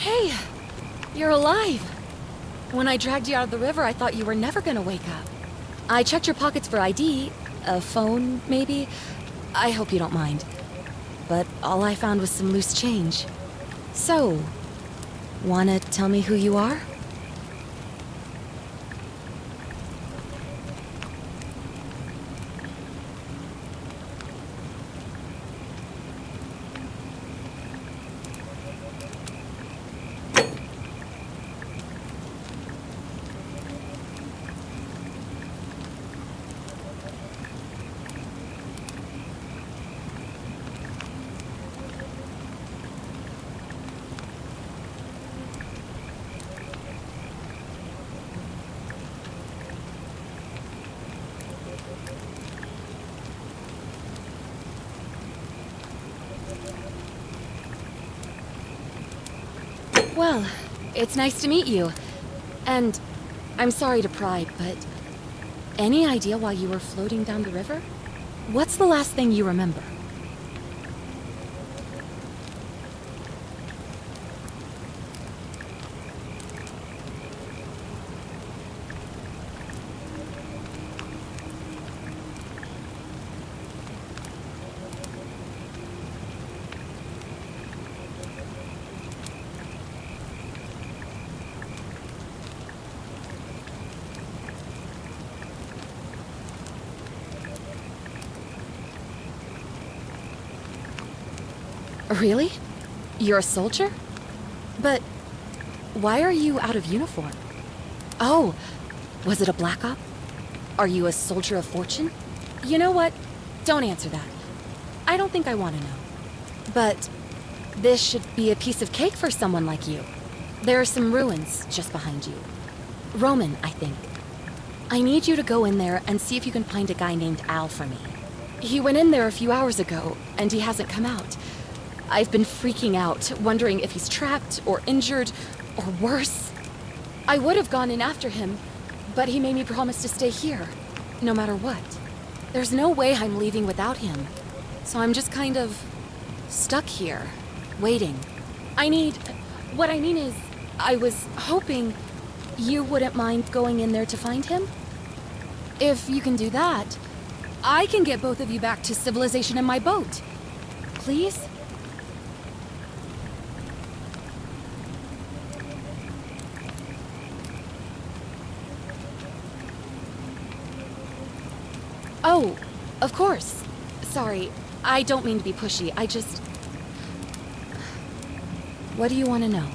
Hey, you're alive. When I dragged you out of the river, I thought you were never gonna wake up. I checked your pockets for ID, a phone, maybe. I hope you don't mind. But all I found was some loose change. So, wanna tell me who you are? Well, it's nice to meet you. And I'm sorry to pry, but any idea why you were floating down the river? What's the last thing you remember? Really? You're a soldier? But why are you out of uniform? Oh, was it a black op? Are you a soldier of fortune? You know what? Don't answer that. I don't think I want to know. But this should be a piece of cake for someone like you. There are some ruins just behind you. Roman, I think. I need you to go in there and see if you can find a guy named Al for me. He went in there a few hours ago, and he hasn't come out. I've been freaking out, wondering if he's trapped or injured or worse. I would have gone in after him, but he made me promise to stay here, no matter what. There's no way I'm leaving without him, so I'm just kind of stuck here, waiting. What I mean is, I was hoping you wouldn't mind going in there to find him. If you can do that, I can get both of you back to civilization in my boat. Please? Oh, of course. Sorry, I don't mean to be pushy. What do you want to know?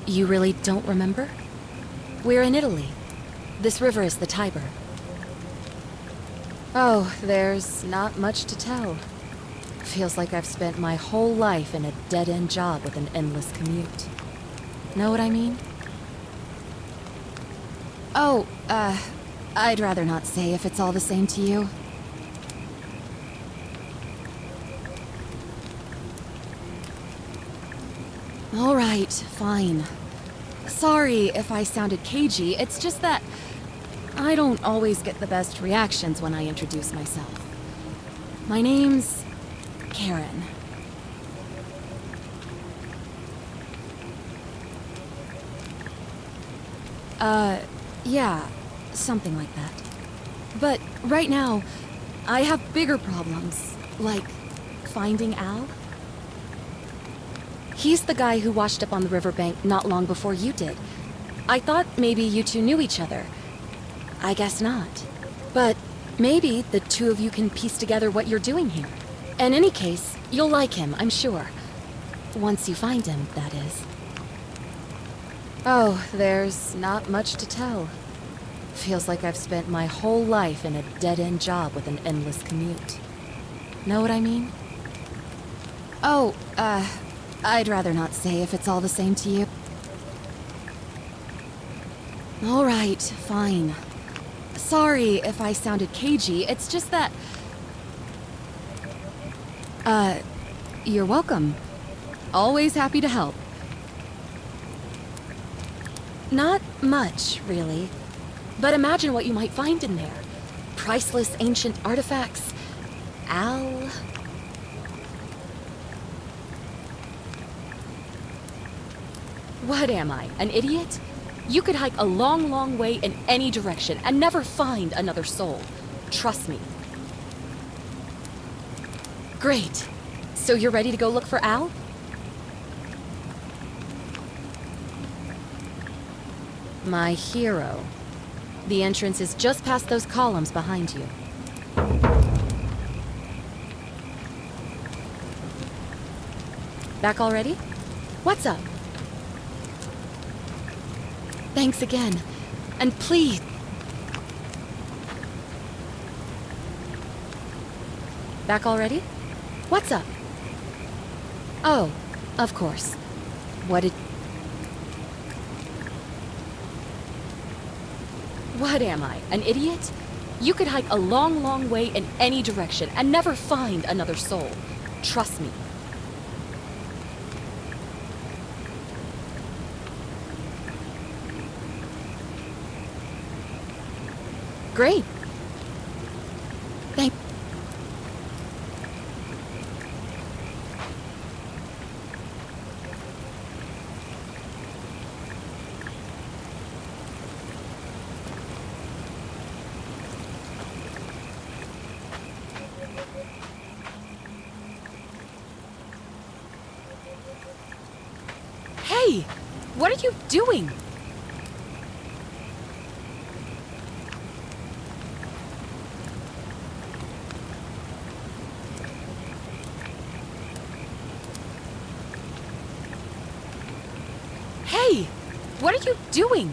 You really don't remember? We're in Italy. This river is the Tiber. Oh, there's not much to tell. Feels like I've spent my whole life in a dead-end job with an endless commute. Know what I mean? Oh, I'd rather not say if it's all the same to you. All right, fine. Sorry if I sounded cagey, it's just that I don't always get the best reactions when I introduce myself. My name's Karen. Yeah, something like that. But right now, I have bigger problems, like finding Al. He's the guy who washed up on the riverbank not long before you did. I thought maybe you two knew each other. I guess not. But maybe the two of you can piece together what you're doing here. In any case, you'll like him, I'm sure. Once you find him, that is. Oh, there's not much to tell. Feels like I've spent my whole life in a dead-end job with an endless commute. Know what I mean? Oh, I'd rather not say if it's all the same to you. All right, fine. Sorry if I sounded cagey, it's just that... You're welcome. Always happy to help. Not much, really. But imagine what you might find in there. Priceless ancient artifacts. Al... What am I, an idiot? You could hike a long, long way in any direction and never find another soul. Trust me. Great. So you're ready to go look for Al? My hero. The entrance is just past those columns behind you. Back already? What's up? Thanks again. And please... Back already? What's up? Oh, of course. What am I, an idiot? You could hike a long, long way in any direction and never find another soul. Trust me. Great. Hey! What are you doing? Hey! What are you doing?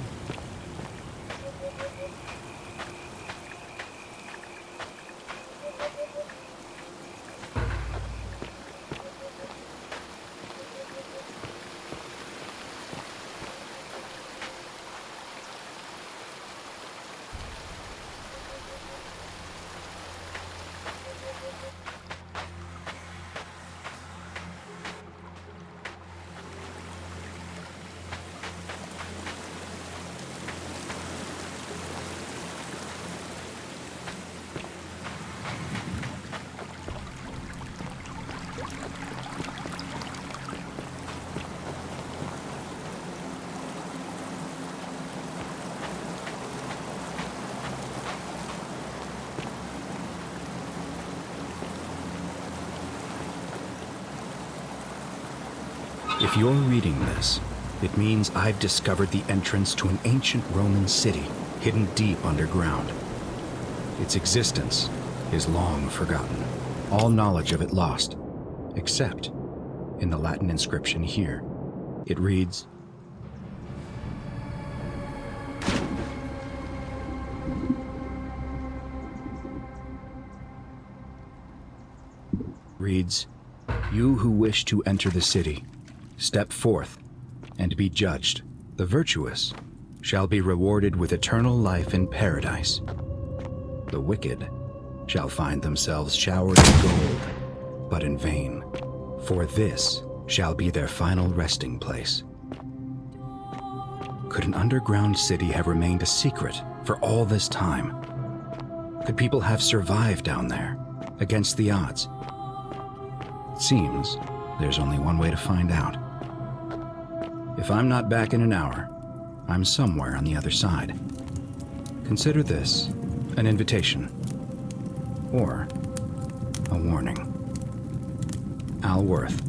If you're reading this, it means I've discovered the entrance to an ancient Roman city hidden deep underground. Its existence is long forgotten, all knowledge of it lost, except in the Latin inscription here. It reads, "You who wish to enter the city, step forth and be judged. The virtuous shall be rewarded with eternal life in paradise. The wicked shall find themselves showered in gold, but in vain, for this shall be their final resting place." Could an underground city have remained a secret for all this time? Could people have survived down there, against the odds? It seems there's only one way to find out. If I'm not back in an hour, I'm somewhere on the other side. Consider this an invitation, or a warning. Al Worth.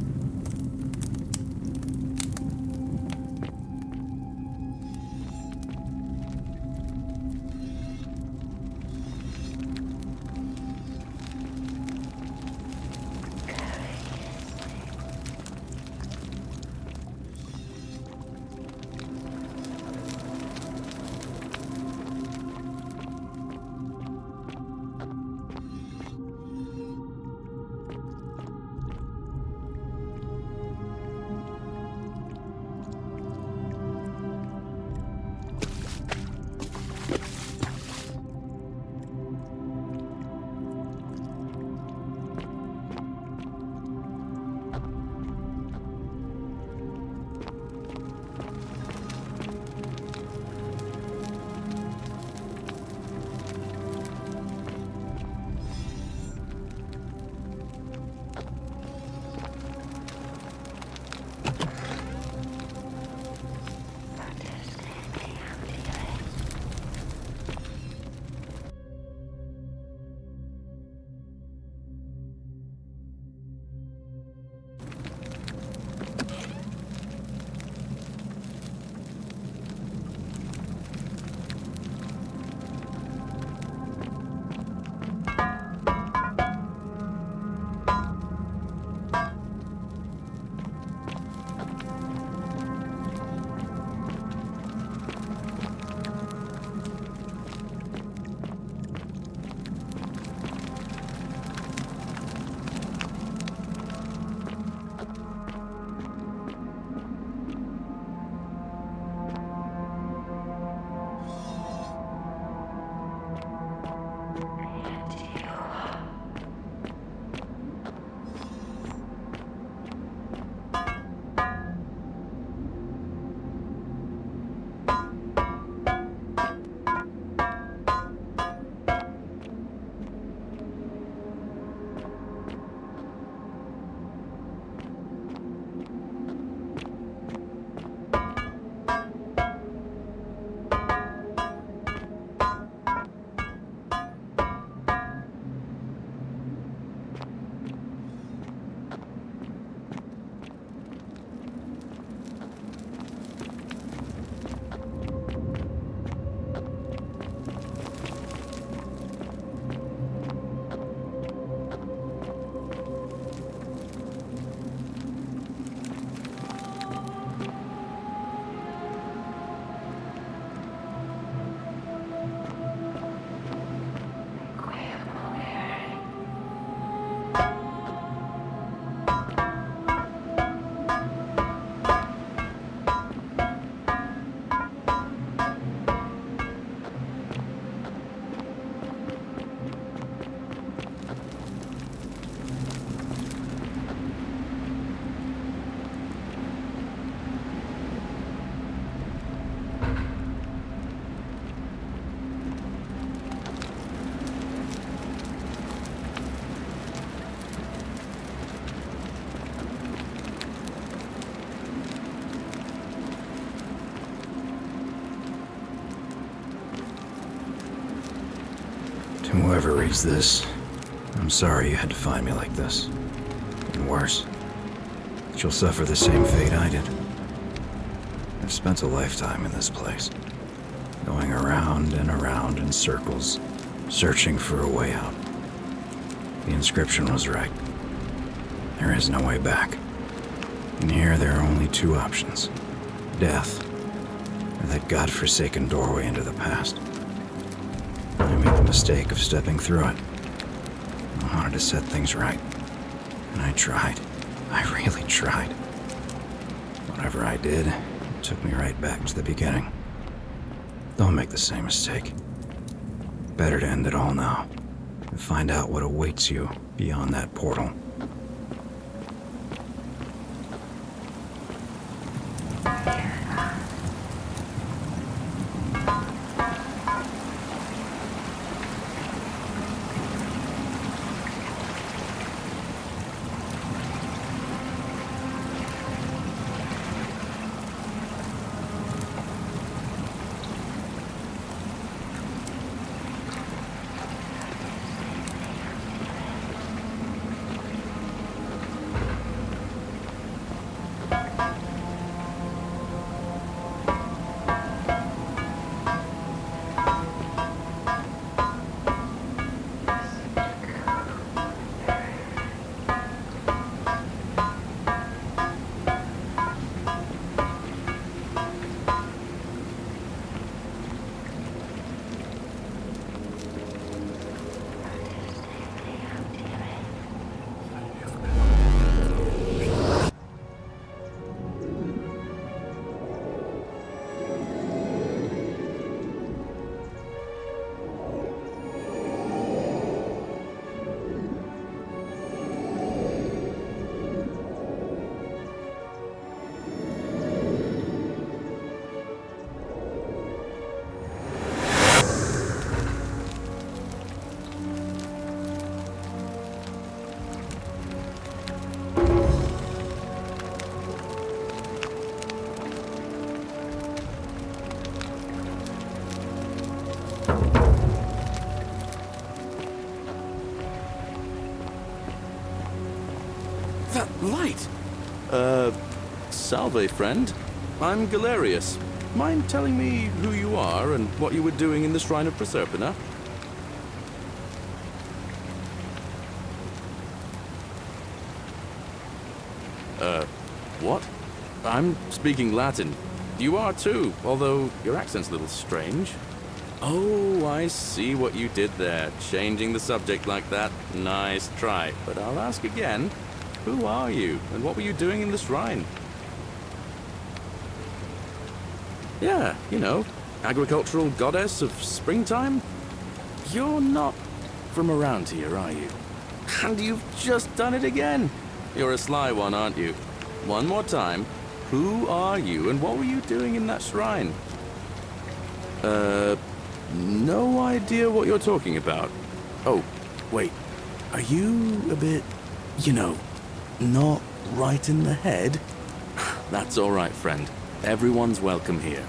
Whoever reads this, I'm sorry you had to find me like this. And worse, that you'll suffer the same fate I did. I've spent a lifetime in this place, going around and around in circles, searching for a way out. The inscription was right. There is no way back. And here there are only two options: death, or that godforsaken doorway into the past. I made the mistake of stepping through it. I wanted to set things right. And I tried. I really tried. Whatever I did, it took me right back to the beginning. Don't make the same mistake. Better to end it all now and find out what awaits you beyond that portal. That light! Salve, friend. I'm Galerius. Mind telling me who you are and what you were doing in the Shrine of Proserpina? What? I'm speaking Latin. You are too, although your accent's a little strange. Oh, I see what you did there. Changing the subject like that. Nice try. But I'll ask again. Who are you, and what were you doing in the shrine? Yeah, you know, agricultural goddess of springtime? You're not from around here, are you? And you've just done it again. You're a sly one, aren't you? One more time. Who are you, and what were you doing in that shrine? No idea what you're talking about. Oh, wait. Are you a bit, you know, not right in the head? That's all right, friend. Everyone's welcome here.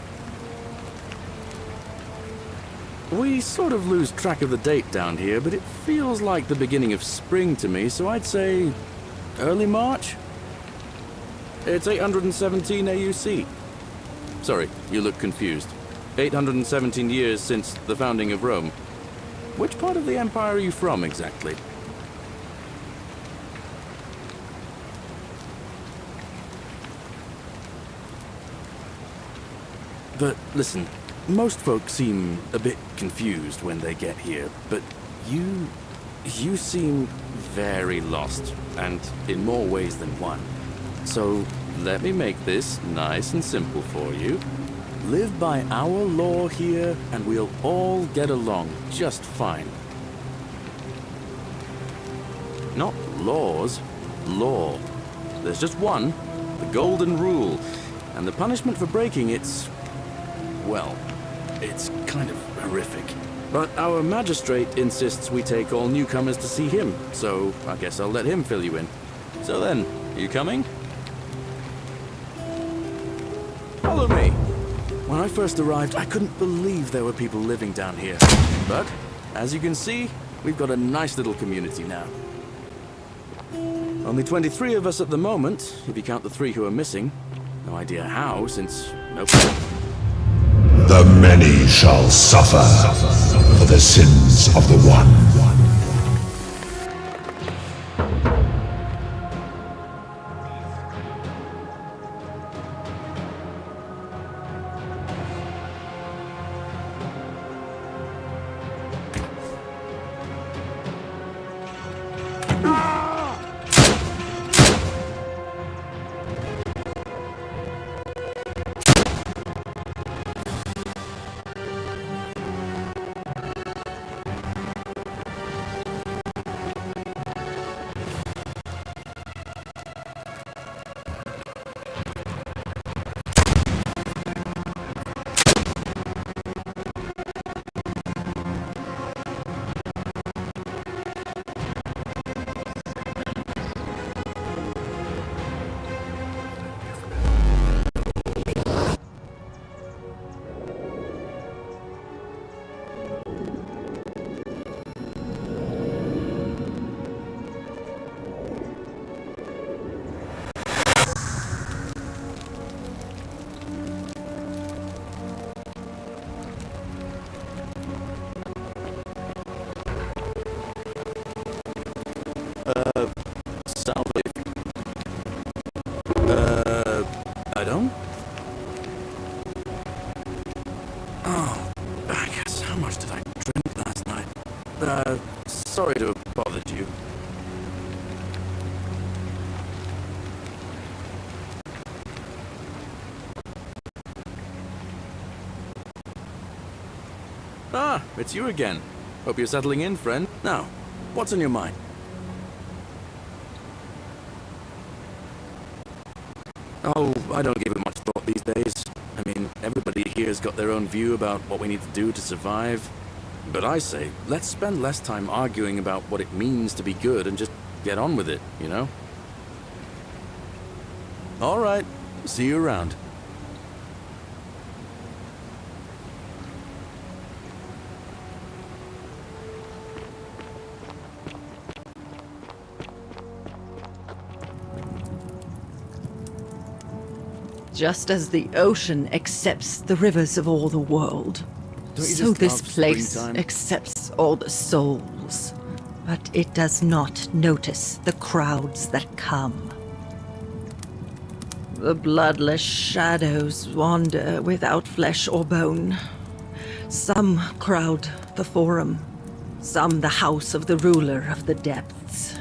We sort of lose track of the date down here, but it feels like the beginning of spring to me, so I'd say early March? It's 817 AUC. Sorry, you look confused. 817 years since the founding of Rome. Which part of the Empire are you from, exactly? But listen, most folks seem a bit confused when they get here, but you seem very lost, and in more ways than one. So let me make this nice and simple for you. Live by our law here, and we'll all get along just fine. Not laws, law. There's just one, the golden rule, and the punishment for breaking it's, well, it's kind of horrific. But our magistrate insists we take all newcomers to see him, so I guess I'll let him fill you in. So then, you coming? Follow me. When I first arrived, I couldn't believe there were people living down here. But As you can see, we've got a nice little community now. Only 23 of us at the moment, if you count the 3 who are missing. No idea how, since... Nope. The many shall suffer for the sins of the one. I don't? Oh, I guess how much did I drink last night? Sorry to have bothered you. Ah, it's you again. Hope you're settling in, friend. Now, what's on your mind? Oh, I don't give it much thought these days. I mean, everybody here's got their own view about what we need to do to survive. But I say, let's spend less time arguing about what it means to be good and just get on with it, you know? All right, see you around. Just as the ocean accepts the rivers of all the world, Don't you so just this love place springtime? accepts all the souls. But it does not notice the crowds that come. The bloodless shadows wander without flesh or bone. Some crowd the forum, some the house of the ruler of the depths.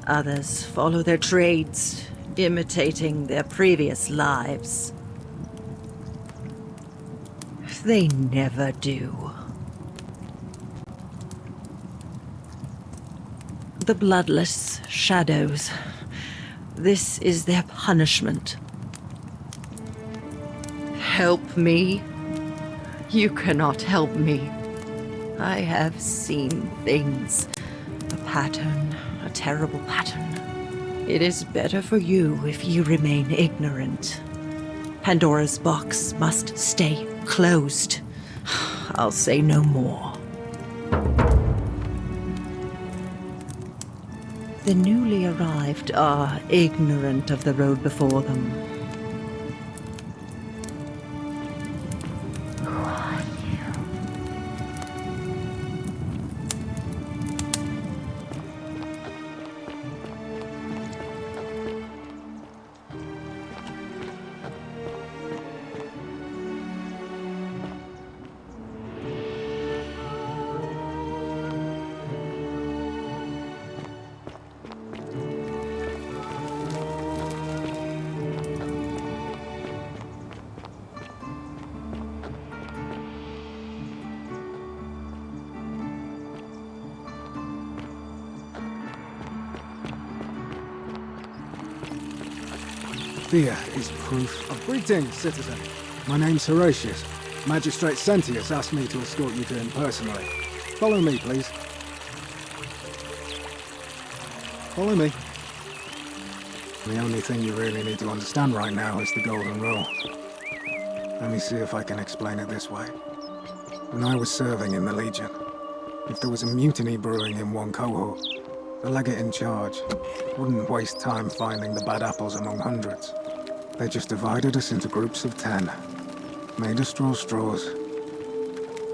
Others follow their trades, imitating their previous lives. They never do. The bloodless shadows. This is their punishment. Help me? You cannot help me. I have seen things. A pattern, a terrible pattern. It is better for you if you remain ignorant. Pandora's box must stay closed. I'll say no more. The newly arrived are ignorant of the road before them. Who are you? Here is proof of greetings, citizen. My name's Horatius. Magistrate Sentius asked me to escort you to him personally. Follow me, please. Follow me. The only thing you really need to understand right now is the Golden Rule. Let me see if I can explain it this way. When I was serving in the Legion, If there was a mutiny brewing in one cohort, the legate in charge wouldn't waste time finding the bad apples among hundreds. They just divided us into groups of 10, made us draw straws,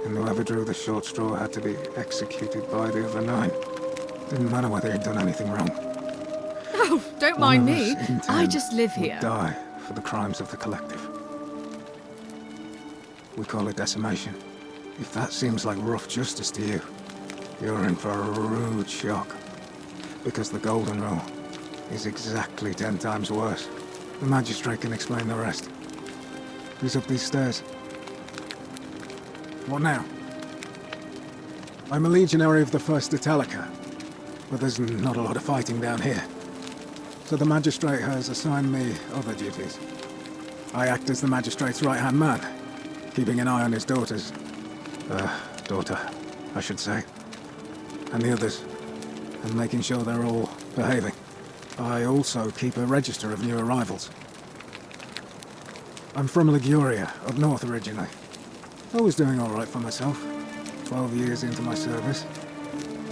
and whoever drew the short straw had to be executed by the other 9. Didn't matter whether he'd done anything wrong. Oh, don't One mind of me. us in 10 I just live would here. die for the crimes of the collective. We call it decimation. If that seems like rough justice to you, you're in for a rude shock. Because the Golden Rule is exactly 10 times worse. The magistrate can explain the rest. Who's up these stairs? What now? I'm a legionary of the 1st Italica, but there's not a lot of fighting down here. So the magistrate has assigned me other duties. I act as the magistrate's right-hand man, keeping an eye on his daughter, I should say, and the others, and making sure they're all behaving. I also keep a register of new arrivals. I'm from Liguria, up north originally. I was doing all right for myself, 12 years into my service.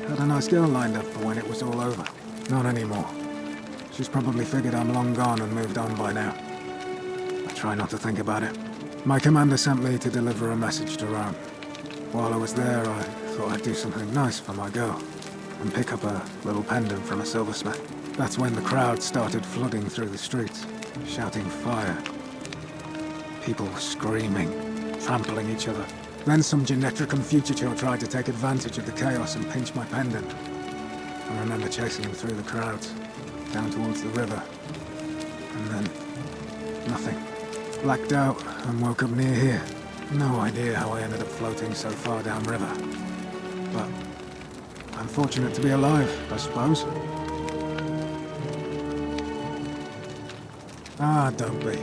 Had a nice girl lined up for when it was all over. Not anymore. She's probably figured I'm long gone and moved on by now. I try not to think about it. My commander sent me to deliver a message to Rome. While I was there, I thought I'd do something nice for my girl and pick up a little pendant from a silversmith. That's when the crowd started flooding through the streets, shouting fire. People were screaming, trampling each other. Then some Genetricum fugitive tried to take advantage of the chaos and pinch my pendant. I remember chasing him through the crowds, down towards the river. And then, nothing. Blacked out and woke up near here. No idea how I ended up floating so far downriver. But I'm fortunate to be alive, I suppose. Ah, don't be.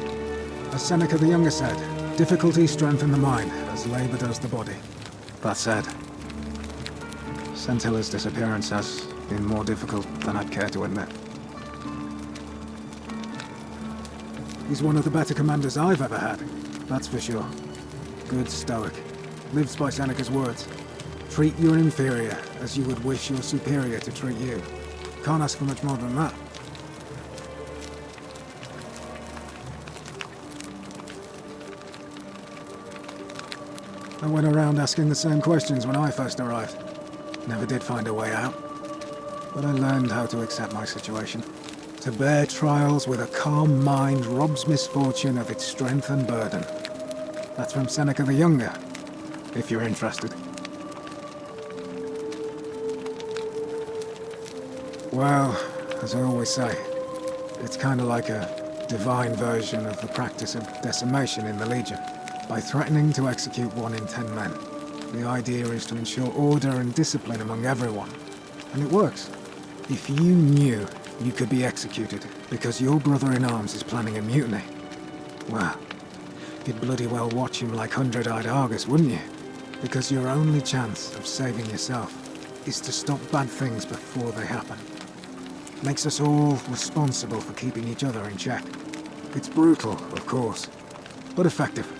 As Seneca the Younger said, difficulty strengthens the mind, as labor does the body. That said, Sentilla's disappearance has been more difficult than I'd care to admit. He's one of the better commanders I've ever had, that's for sure. Good stoic. Lives by Seneca's words. Treat your inferior as you would wish your superior to treat you. Can't ask for much more than that. I went around asking the same questions when I first arrived. Never did find a way out. But I learned how to accept my situation. To bear trials with a calm mind robs misfortune of its strength and burden. That's from Seneca the Younger, if you're interested. Well, as I always say, it's kind of like a divine version of the practice of decimation in the Legion. By threatening to execute 1 in 10 men, the idea is to ensure order and discipline among everyone. And it works. If you knew you could be executed because your brother-in-arms is planning a mutiny, well, you'd bloody well watch him like hundred-eyed Argus, wouldn't you? Because your only chance of saving yourself is to stop bad things before they happen. Makes us all responsible for keeping each other in check. It's brutal, of course, but effective.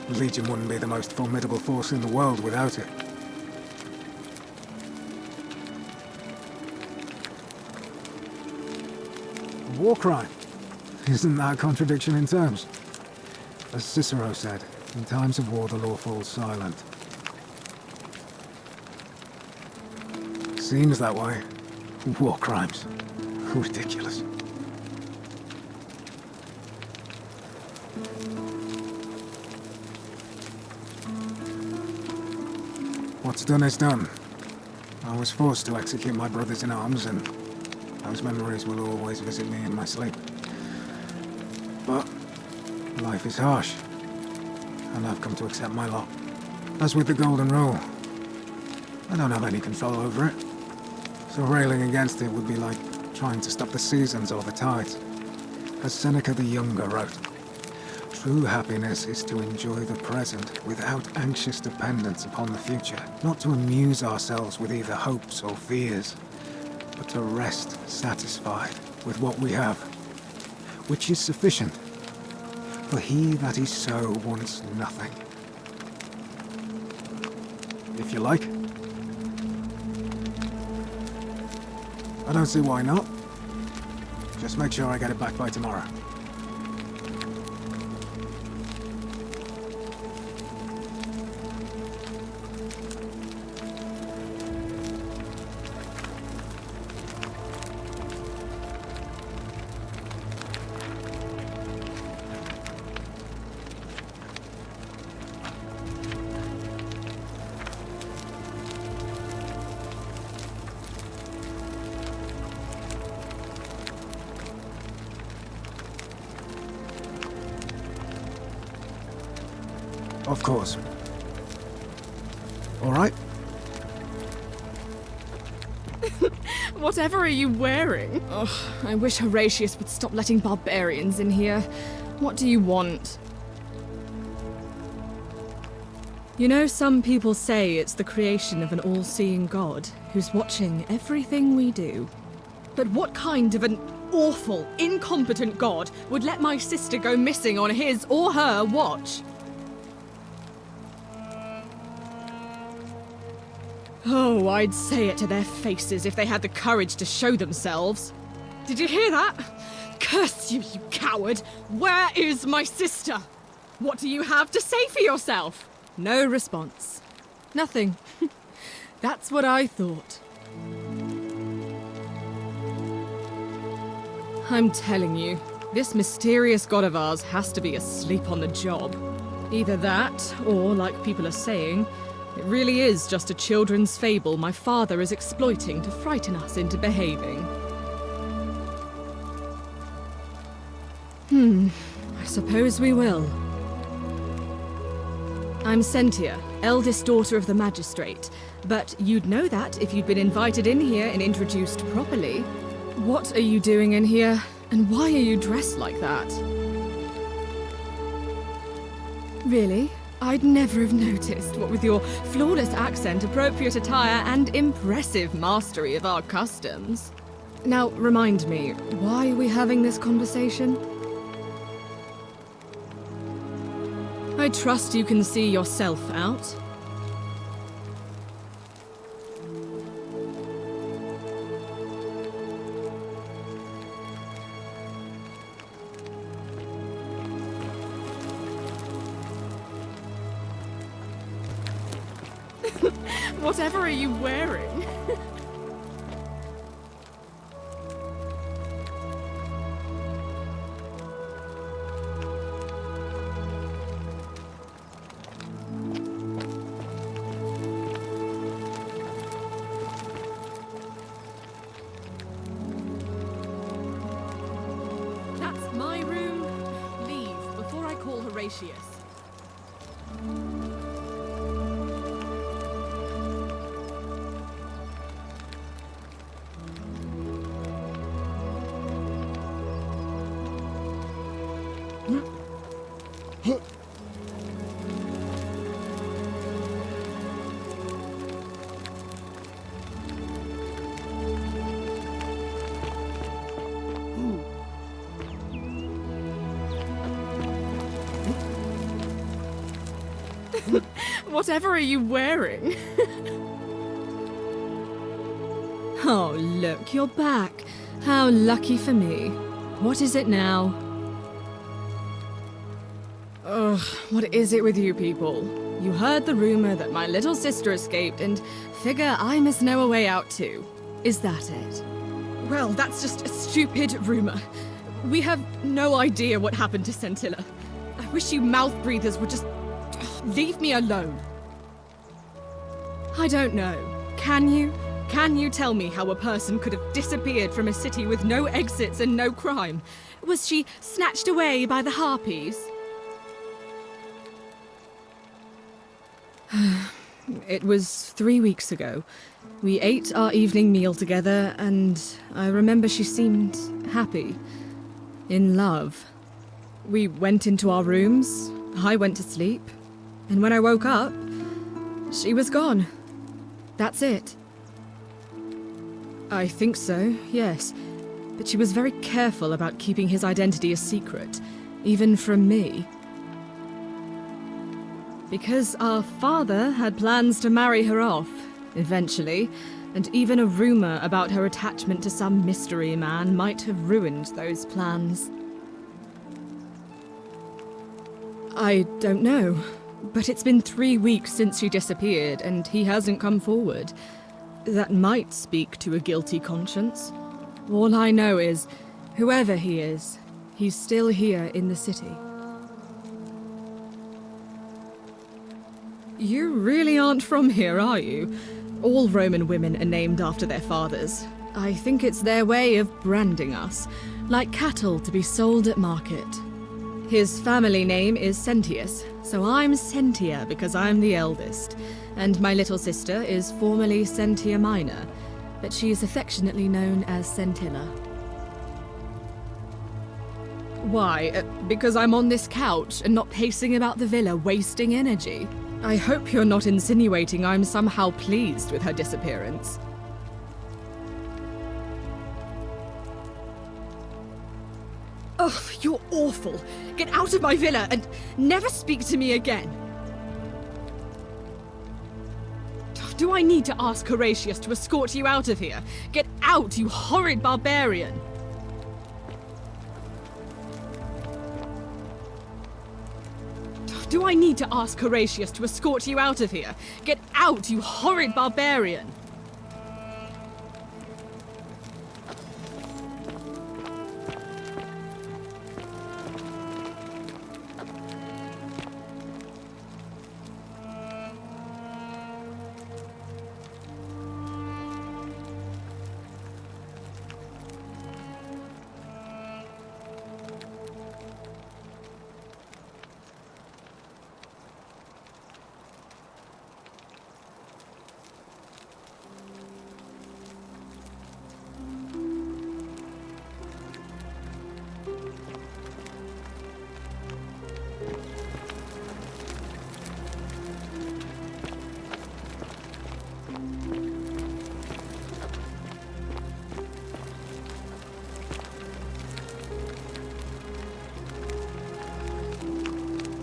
The Legion wouldn't be the most formidable force in the world without it. A war crime? Isn't that a contradiction in terms? As Cicero said, in times of war the law falls silent. Seems that way. War crimes. Ridiculous. What's done is done. I was forced to execute my brothers-in-arms, and those memories will always visit me in my sleep. But life is harsh, and I've come to accept my lot. As with the Golden Rule, I don't have any control over it. So railing against it would be like trying to stop the seasons or the tides. As Seneca the Younger wrote, true happiness is to enjoy the present without anxious dependence upon the future, not to amuse ourselves with either hopes or fears, but to rest satisfied with what we have, which is sufficient. For he that is so wants nothing. If you like, I don't see why not. Just make sure I get it back by tomorrow. Of course. All right? Whatever are you wearing? Ugh, I wish Horatius would stop letting barbarians in here. What do you want? You know, some people say it's the creation of an all-seeing god who's watching everything we do. But what kind of an awful, incompetent god would let my sister go missing on his or her watch? Oh, I'd say it to their faces if they had the courage to show themselves. Did you hear that? Curse you, you coward! Where is my sister? What do you have to say for yourself? No response. Nothing. That's what I thought. I'm telling you, this mysterious god of ours has to be asleep on the job. Either that, or, like people are saying, it really is just a children's fable my father is exploiting to frighten us into behaving. I suppose we will. I'm Sentia, eldest daughter of the magistrate, but you'd know that if you'd been invited in here and introduced properly. What are you doing in here, and why are you dressed like that? Really? I'd never have noticed, what with your flawless accent, appropriate attire, and impressive mastery of our customs. Now, remind me, why are we having this conversation? I trust you can see yourself out. Whatever are you wearing? That's my room. Leave before I call Horatius. Whatever are you wearing? Oh, look, you're back. How lucky for me. What is it now? Ugh, what is it with you people? You heard the rumor that my little sister escaped and figure I must know a way out too. Is that it? Well, that's just a stupid rumor. We have no idea what happened to Scintilla. I wish you mouth breathers would just leave me alone. I don't know. Can you? Can you tell me how a person could have disappeared from a city with no exits and no crime? Was she snatched away by the harpies? It was 3 weeks ago. We ate our evening meal together, and I remember she seemed happy. In love. We went into our rooms, I went to sleep, and when I woke up, she was gone. That's it. I think so, yes. But she was very careful about keeping his identity a secret, even from me. Because our father had plans to marry her off, eventually, and even a rumor about her attachment to some mystery man might have ruined those plans. I don't know, but it's been 3 weeks since she disappeared, and he hasn't come forward. That might speak to a guilty conscience. All I know is, whoever he is, he's still here in the city. You really aren't from here, are you? All Roman women are named after their fathers. I think it's their way of branding us, like cattle to be sold at market. His family name is Sentius, so I'm Sentia because I'm the eldest, and my little sister is formerly Sentia Minor, but she is affectionately known as Sentilla. Why? Because I'm on this couch and not pacing about the villa, wasting energy? I hope you're not insinuating I'm somehow pleased with her disappearance. Oh, you're awful. Get out of my villa and never speak to me again. Do I need to ask Horatius to escort you out of here? Get out, you horrid barbarian! Do I need to ask Horatius to escort you out of here? Get out, you horrid barbarian!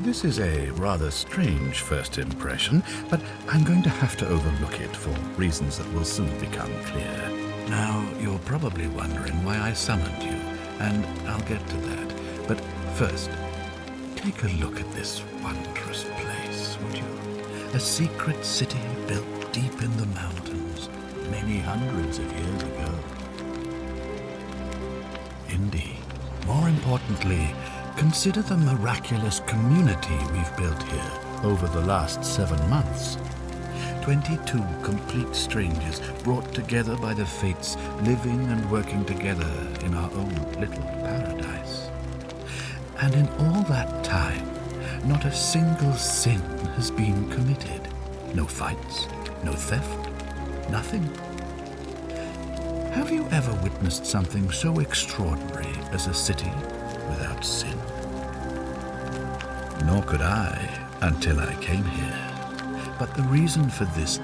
This is a rather strange first impression, but I'm going to have to overlook it for reasons that will soon become clear. Now, you're probably wondering why I summoned you, and I'll get to that. But first, take a look at this wondrous place, would you? A secret city built deep in the mountains, many hundreds of years ago. Indeed. More importantly, consider the miraculous community we've built here over the last 7 months. 22 complete strangers brought together by the fates, living and working together in our own little paradise. And in all that time, not a single sin has been committed. No fights, no theft, nothing. Have you ever witnessed something so extraordinary as a city without sin? Nor could I until I came here. But the reason for this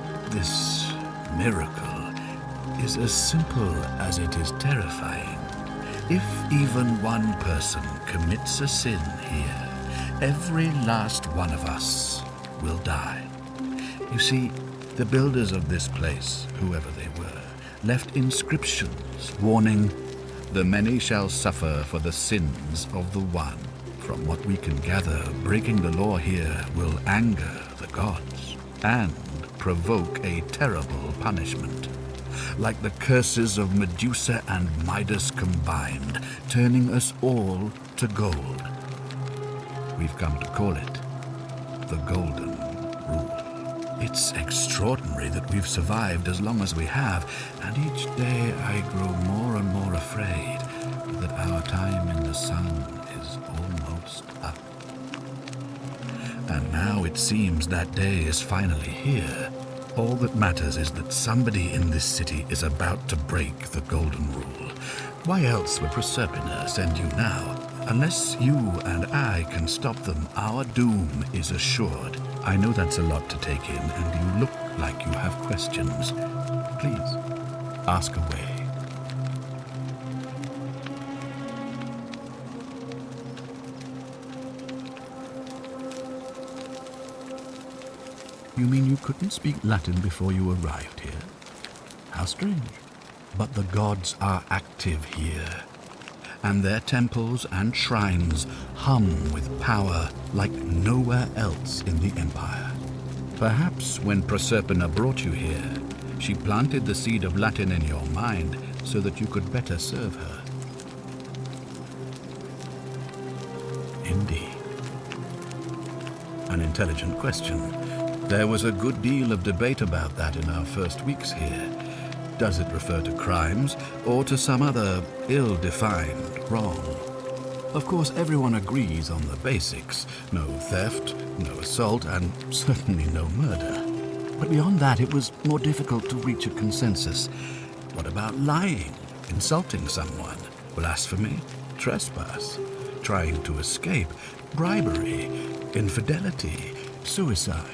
miracle is as simple as it is terrifying. If even one person commits a sin here, every last one of us will die. You see, the builders of this place, whoever they were, left inscriptions warning, "The many shall suffer for the sins of the one." From what we can gather, breaking the law here will anger the gods and provoke a terrible punishment. Like the curses of Medusa and Midas combined, turning us all to gold. We've come to call it the Golden Rule. It's extraordinary that we've survived as long as we have, and each day I grow more and more afraid that our time in the sun is almost up. And now it seems that day is finally here. All that matters is that somebody in this city is about to break the Golden Rule. Why else would Proserpina send you now? Unless you and I can stop them, our doom is assured. I know that's a lot to take in, and you look like you have questions. Please, ask away. You mean you couldn't speak Latin before you arrived here? How strange. But the gods are active here, and their temples and shrines hum with power like nowhere else in the Empire. Perhaps when Proserpina brought you here, she planted the seed of Latin in your mind so that you could better serve her. Indeed. An intelligent question. There was a good deal of debate about that in our first weeks here. Does it refer to crimes or to some other ill-defined wrong? Of course, everyone agrees on the basics. No theft, no assault, and certainly no murder. But beyond that, it was more difficult to reach a consensus. What about lying, insulting someone, blasphemy, trespass, trying to escape, bribery, infidelity, suicide?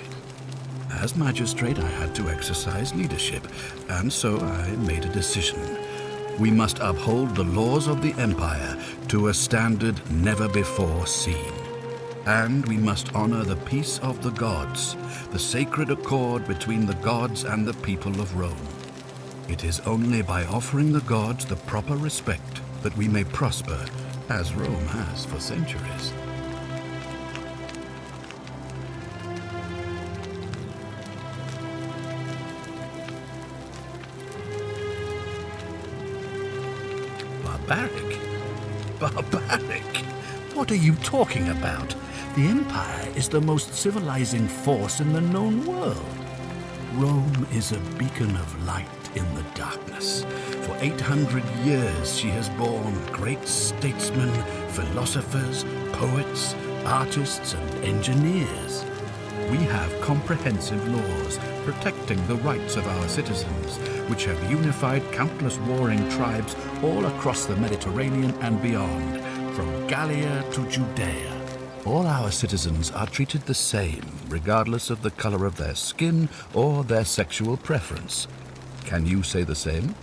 As magistrate, I had to exercise leadership, and so I made a decision. We must uphold the laws of the Empire to a standard never before seen. And we must honor the peace of the gods, the sacred accord between the gods and the people of Rome. It is only by offering the gods the proper respect that we may prosper, as Rome has for centuries. Barbaric? Barbaric? What are you talking about? The Empire is the most civilizing force in the known world. Rome is a beacon of light in the darkness. For 800 years she has borne great statesmen, philosophers, poets, artists, and engineers. We have comprehensive laws protecting the rights of our citizens, which have unified countless warring tribes all across the Mediterranean and beyond, from Gallia to Judea. All our citizens are treated the same, regardless of the color of their skin or their sexual preference. Can you say the same?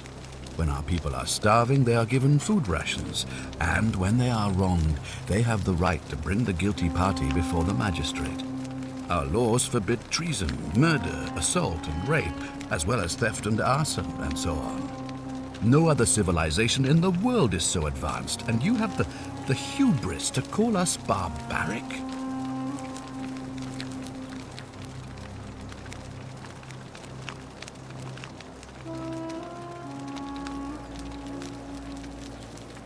When our people are starving, they are given food rations, and when they are wronged, they have the right to bring the guilty party before the magistrate. Our laws forbid treason, murder, assault, and rape, as well as theft and arson, and so on. No other civilization in the world is so advanced, and you have the hubris to call us barbaric?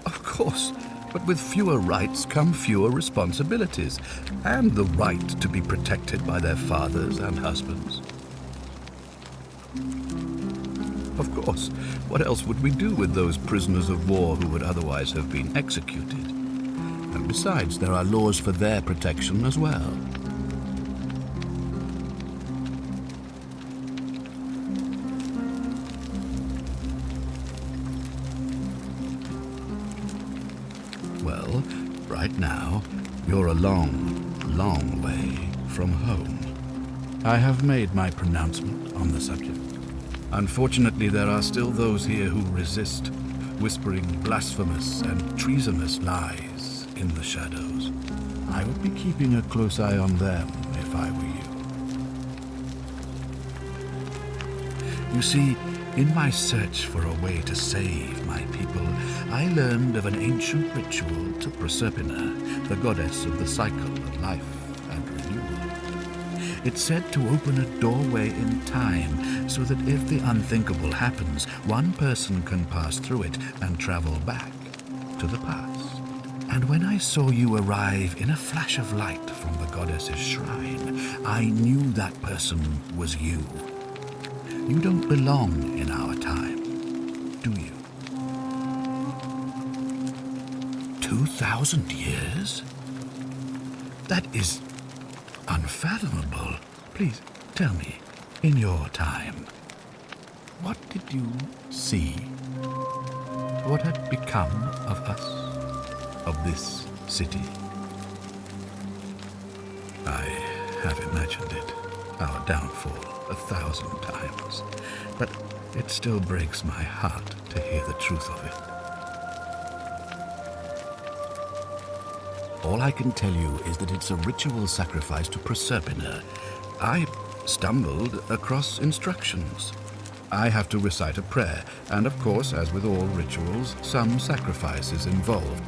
Of course, but with fewer rights come fewer responsibilities, and the right to be protected by their fathers and husbands. Of course, what else would we do with those prisoners of war who would otherwise have been executed? And besides, there are laws for their protection as well. Well, right now, you're a long, long way from home. I have made my pronouncement on the subject. Unfortunately, there are still those here who resist, whispering blasphemous and treasonous lies in the shadows. I would be keeping a close eye on them if I were you. You see, in my search for a way to save my people, I learned of an ancient ritual to Proserpina, the goddess of the cycle of life and renewal. It's said to open a doorway in time so that if the unthinkable happens, one person can pass through it and travel back to the past. And when I saw you arrive in a flash of light from the goddess's shrine, I knew that person was you. You don't belong in our time, do you? 2,000 years? That is unfathomable. Please tell me, in your time, what did you see? What had become of us, of this city? I have imagined it, our downfall, 1,000 times, but it still breaks my heart to hear the truth of it. All I can tell you is that it's a ritual sacrifice to Proserpina. I stumbled across instructions. I have to recite a prayer, and of course, as with all rituals, some sacrifice is involved.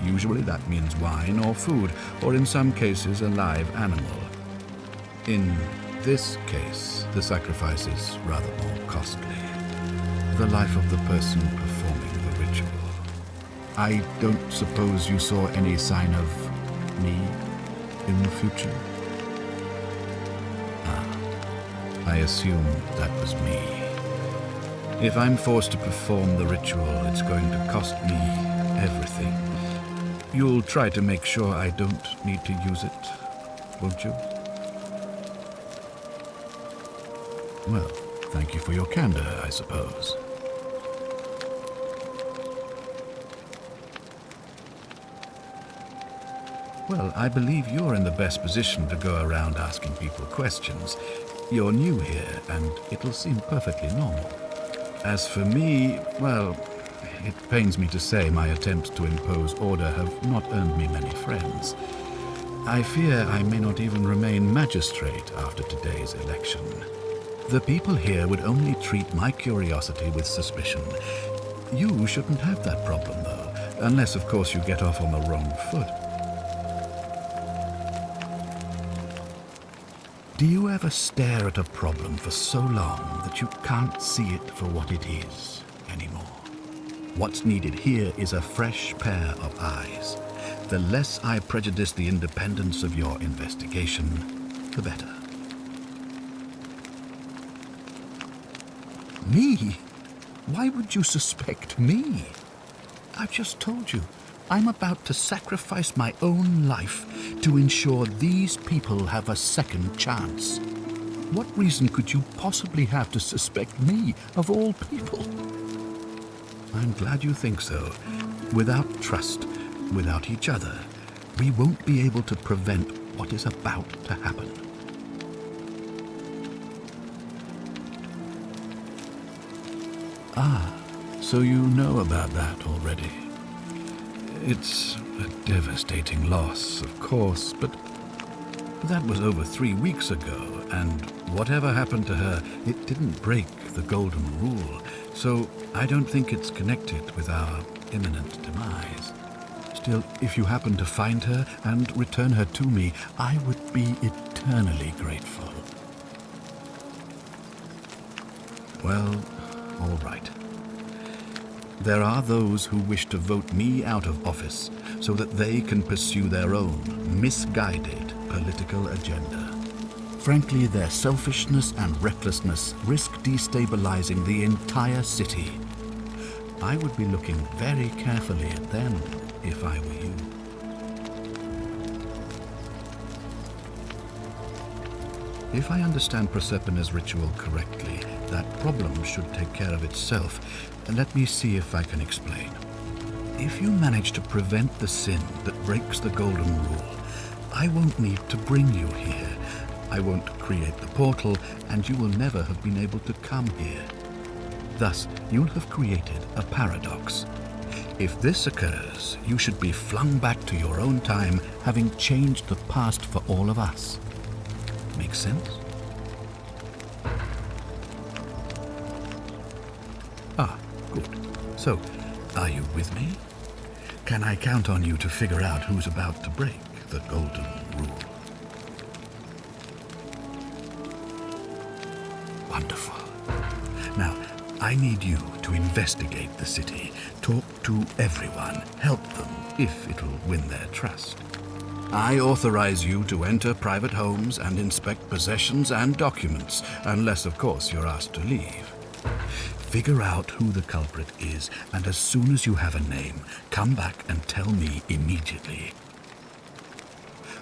Usually that means wine or food, or in some cases a live animal. In this case, the sacrifice is rather more costly. The life of the person performing the ritual. I don't suppose you saw any sign of me in the future? I assume that was me. If I'm forced to perform the ritual, it's going to cost me everything. You'll try to make sure I don't need to use it, won't you? Well, thank you for your candor, I suppose. Well, I believe you're in the best position to go around asking people questions. You're new here, and it'll seem perfectly normal. As for me, well, it pains me to say my attempts to impose order have not earned me many friends. I fear I may not even remain magistrate after today's election. The people here would only treat my curiosity with suspicion. You shouldn't have that problem, though, unless, of course, you get off on the wrong foot. Do you ever stare at a problem for so long that you can't see it for what it is anymore? What's needed here is a fresh pair of eyes. The less I prejudice the independence of your investigation, the better. Me? Why would you suspect me? I've just told you, I'm about to sacrifice my own life to ensure these people have a second chance. What reason could you possibly have to suspect me, of all people? I'm glad you think so. Without trust, without each other, we won't be able to prevent what is about to happen. Ah, so you know about that already. It's a devastating loss, of course, but that was over 3 weeks ago, and whatever happened to her, it didn't break the golden rule, so I don't think it's connected with our imminent demise. Still, if you happen to find her and return her to me, I would be eternally grateful. Well, all right. There are those who wish to vote me out of office so that they can pursue their own misguided political agenda. Frankly, their selfishness and recklessness risk destabilizing the entire city. I would be looking very carefully at them if I were you. If I understand Prosperina's ritual correctly, that problem should take care of itself. Let me see if I can explain. If you manage to prevent the sin that breaks the golden rule, I won't need to bring you here. I won't create the portal, and you will never have been able to come here. Thus, you'll have created a paradox. If this occurs, you should be flung back to your own time, having changed the past for all of us. Make sense? Ah, good. So, are you with me? Can I count on you to figure out who's about to break the golden rule? Wonderful. Now, I need you to investigate the city, talk to everyone, help them if it'll win their trust. I authorize you to enter private homes and inspect possessions and documents, unless, of course, you're asked to leave. Figure out who the culprit is, and as soon as you have a name, come back and tell me immediately.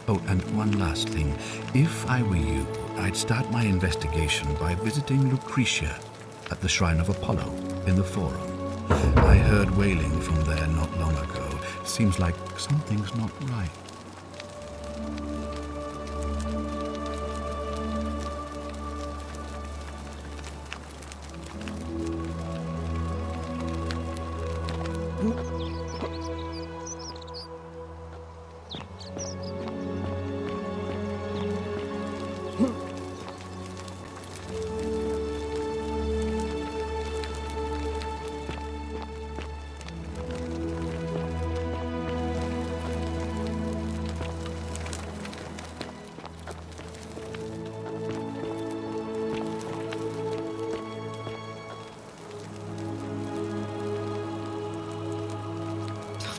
Oh, and one last thing. If I were you, I'd start my investigation by visiting Lucretia at the Shrine of Apollo in the Forum. I heard wailing from there not long ago. Seems like something's not right.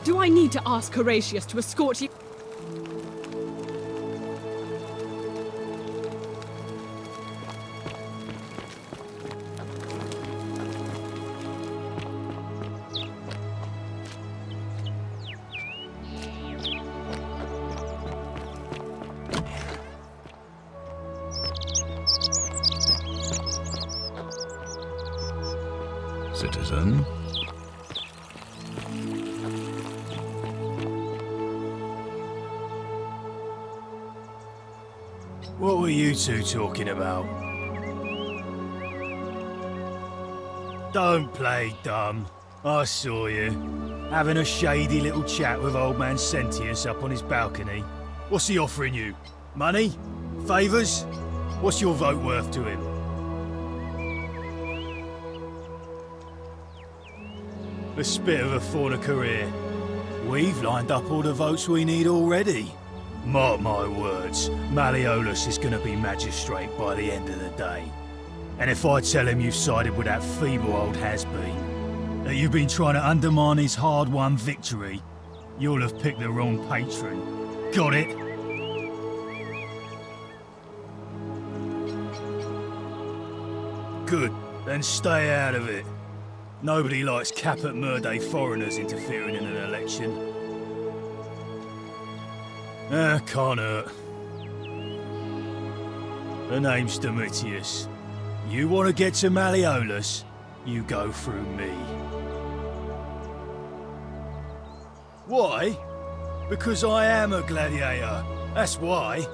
Do I need to ask Horatius to escort you? Citizen? What were you two talking about? Don't play dumb. I saw you. Having a shady little chat with old man Sentius up on his balcony. What's he offering you? Money? Favours? What's your vote worth to him? A spit of a fauna career. We've lined up all the votes we need already. Mark my words, Malleolus is going to be magistrate by the end of the day. And if I tell him you've sided with that feeble old has-been, that you've been trying to undermine his hard-won victory, you'll have picked the wrong patron. Got it? Good, then stay out of it. Nobody likes Caput Murdae foreigners interfering in an election. Can't hurt. The name's Domitius. You want to get to Malleolus, you go through me. Why? Because I am a gladiator. That's why.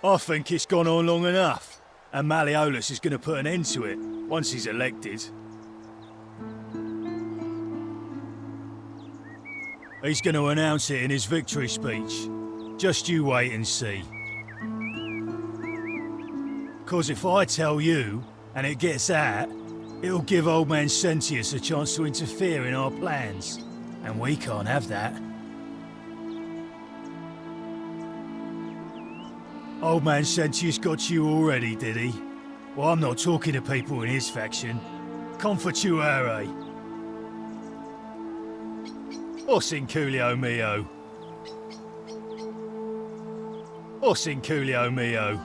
I think it's gone on long enough. And Malleolus is going to put an end to it, once he's elected. He's going to announce it in his victory speech. Just you wait and see. 'Cause if I tell you, and it gets out, it'll give old man Sentius a chance to interfere in our plans. And we can't have that. Old man Sentius got you already, did he? Well, I'm not talking to people in his faction. Confatuare. Os in Coolio mio. Os in Coolio mio.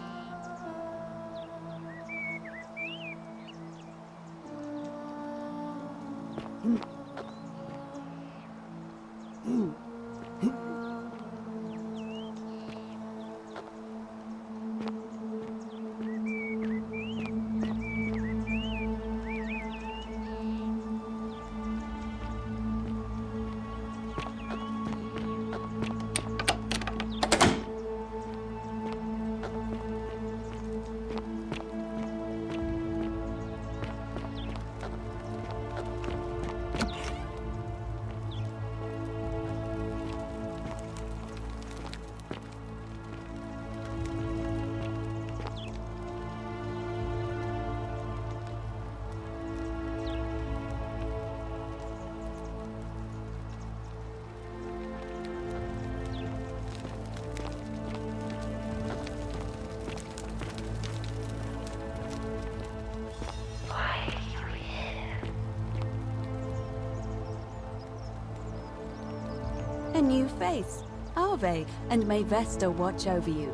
A new face. Ave, and may Vesta watch over you.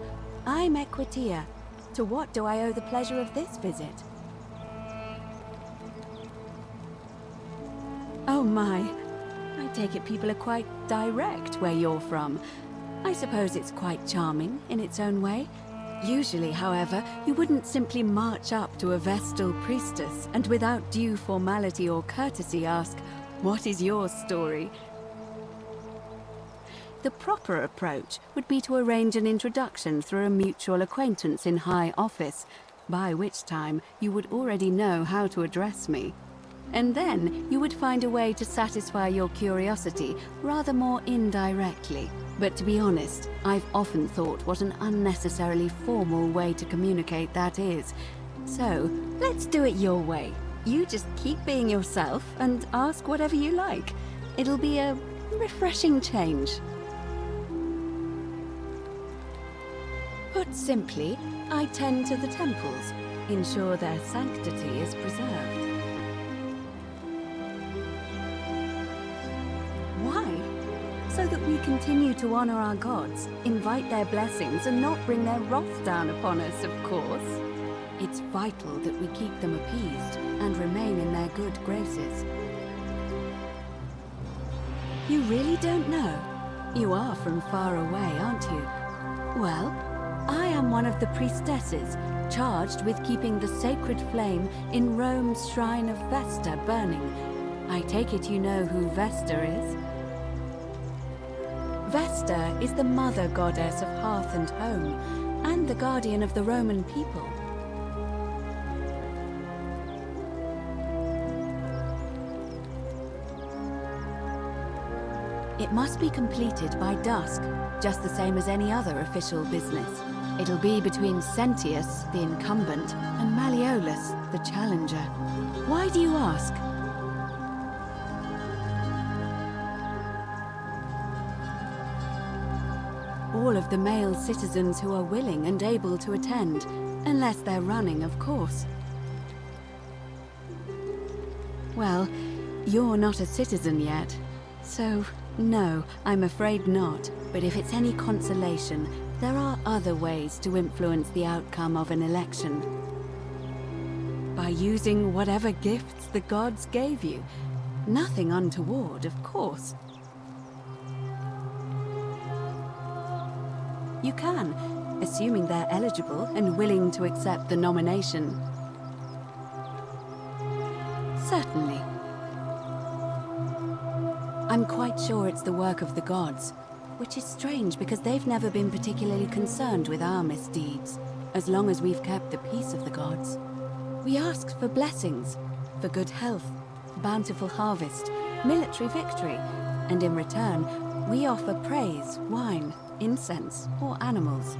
I'm Equitia. To what do I owe the pleasure of this visit? Oh my. I take it people are quite direct where you're from. I suppose it's quite charming in its own way. Usually, however, you wouldn't simply march up to a Vestal priestess and without due formality or courtesy ask, "What is your story?" The proper approach would be to arrange an introduction through a mutual acquaintance in high office, by which time you would already know how to address me. And then you would find a way to satisfy your curiosity rather more indirectly. But to be honest, I've often thought what an unnecessarily formal way to communicate that is. So, let's do it your way. You just keep being yourself and ask whatever you like. It'll be a refreshing change. Put simply, I tend to the temples, ensure their sanctity is preserved. Why? So that we continue to honor our gods, invite their blessings, and not bring their wrath down upon us, of course. It's vital that we keep them appeased and remain in their good graces. You really don't know? You are from far away, aren't you? Well, I am one of the priestesses charged with keeping the sacred flame in Rome's shrine of Vesta burning. I take it you know who Vesta is? Vesta is the mother goddess of hearth and home, and the guardian of the Roman people. It must be completed by dusk, just the same as any other official business. It'll be between Sentius, the incumbent, and Malleolus, the challenger. Why do you ask? All of the male citizens who are willing and able to attend, unless they're running, of course. Well, you're not a citizen yet, so no, I'm afraid not. But if it's any consolation, there are other ways to influence the outcome of an election. By using whatever gifts the gods gave you. Nothing untoward, of course. You can, assuming they're eligible and willing to accept the nomination. Certainly. I'm quite sure it's the work of the gods, which is strange because they've never been particularly concerned with our misdeeds, as long as we've kept the peace of the gods. We ask for blessings, for good health, bountiful harvest, military victory, and in return, we offer praise, wine, incense, or animals.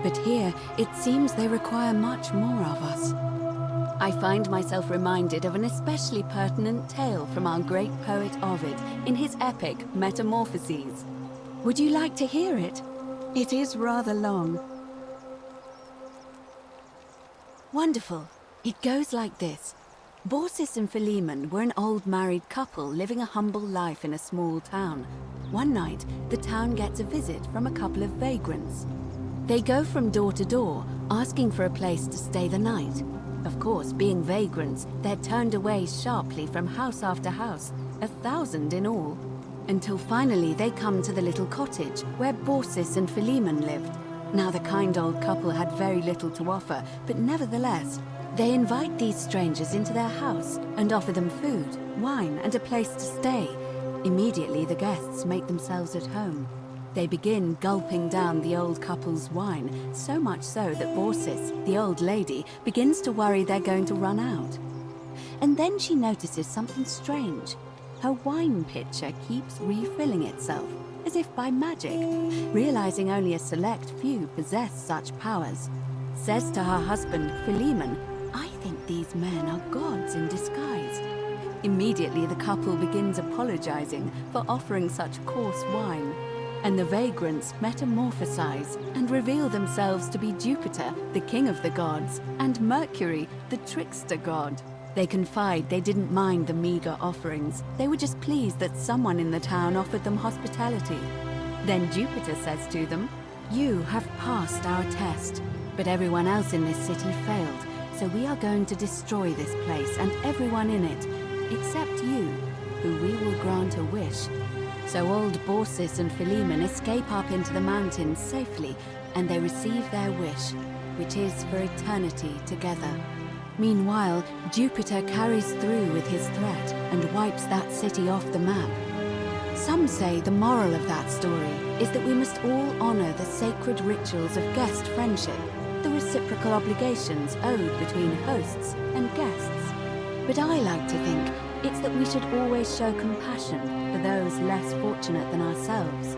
But here, it seems they require much more of us. I find myself reminded of an especially pertinent tale from our great poet Ovid in his epic Metamorphoses. Would you like to hear it? It is rather long. Wonderful. It goes like this. Baucis and Philemon were an old married couple living a humble life in a small town. One night, the town gets a visit from a couple of vagrants. They go from door to door, asking for a place to stay the night. Of course, being vagrants, they're turned away sharply from house after house, 1,000 in all, until finally they come to the little cottage where Baucis and Philemon lived. Now the kind old couple had very little to offer, but nevertheless, they invite these strangers into their house and offer them food, wine, and a place to stay. Immediately the guests make themselves at home. They begin gulping down the old couple's wine, so much so that Baucis, the old lady, begins to worry they're going to run out. And then she notices something strange. Her wine pitcher keeps refilling itself, as if by magic, realizing only a select few possess such powers. Says to her husband, Philemon, "I think these men are gods in disguise." Immediately the couple begins apologizing for offering such coarse wine. And the vagrants metamorphosize and reveal themselves to be Jupiter, the king of the gods, and Mercury, the trickster god. They confide they didn't mind the meager offerings. They were just pleased that someone in the town offered them hospitality. Then Jupiter says to them, "You have passed our test, but everyone else in this city failed, so we are going to destroy this place and everyone in it, except you, who we will grant a wish." So old Baucis and Philemon escape up into the mountains safely, and they receive their wish, which is for eternity together. Meanwhile, Jupiter carries through with his threat and wipes that city off the map. Some say the moral of that story is that we must all honor the sacred rituals of guest friendship, the reciprocal obligations owed between hosts and guests. But I like to think it's that we should always show compassion for those less fortunate than ourselves.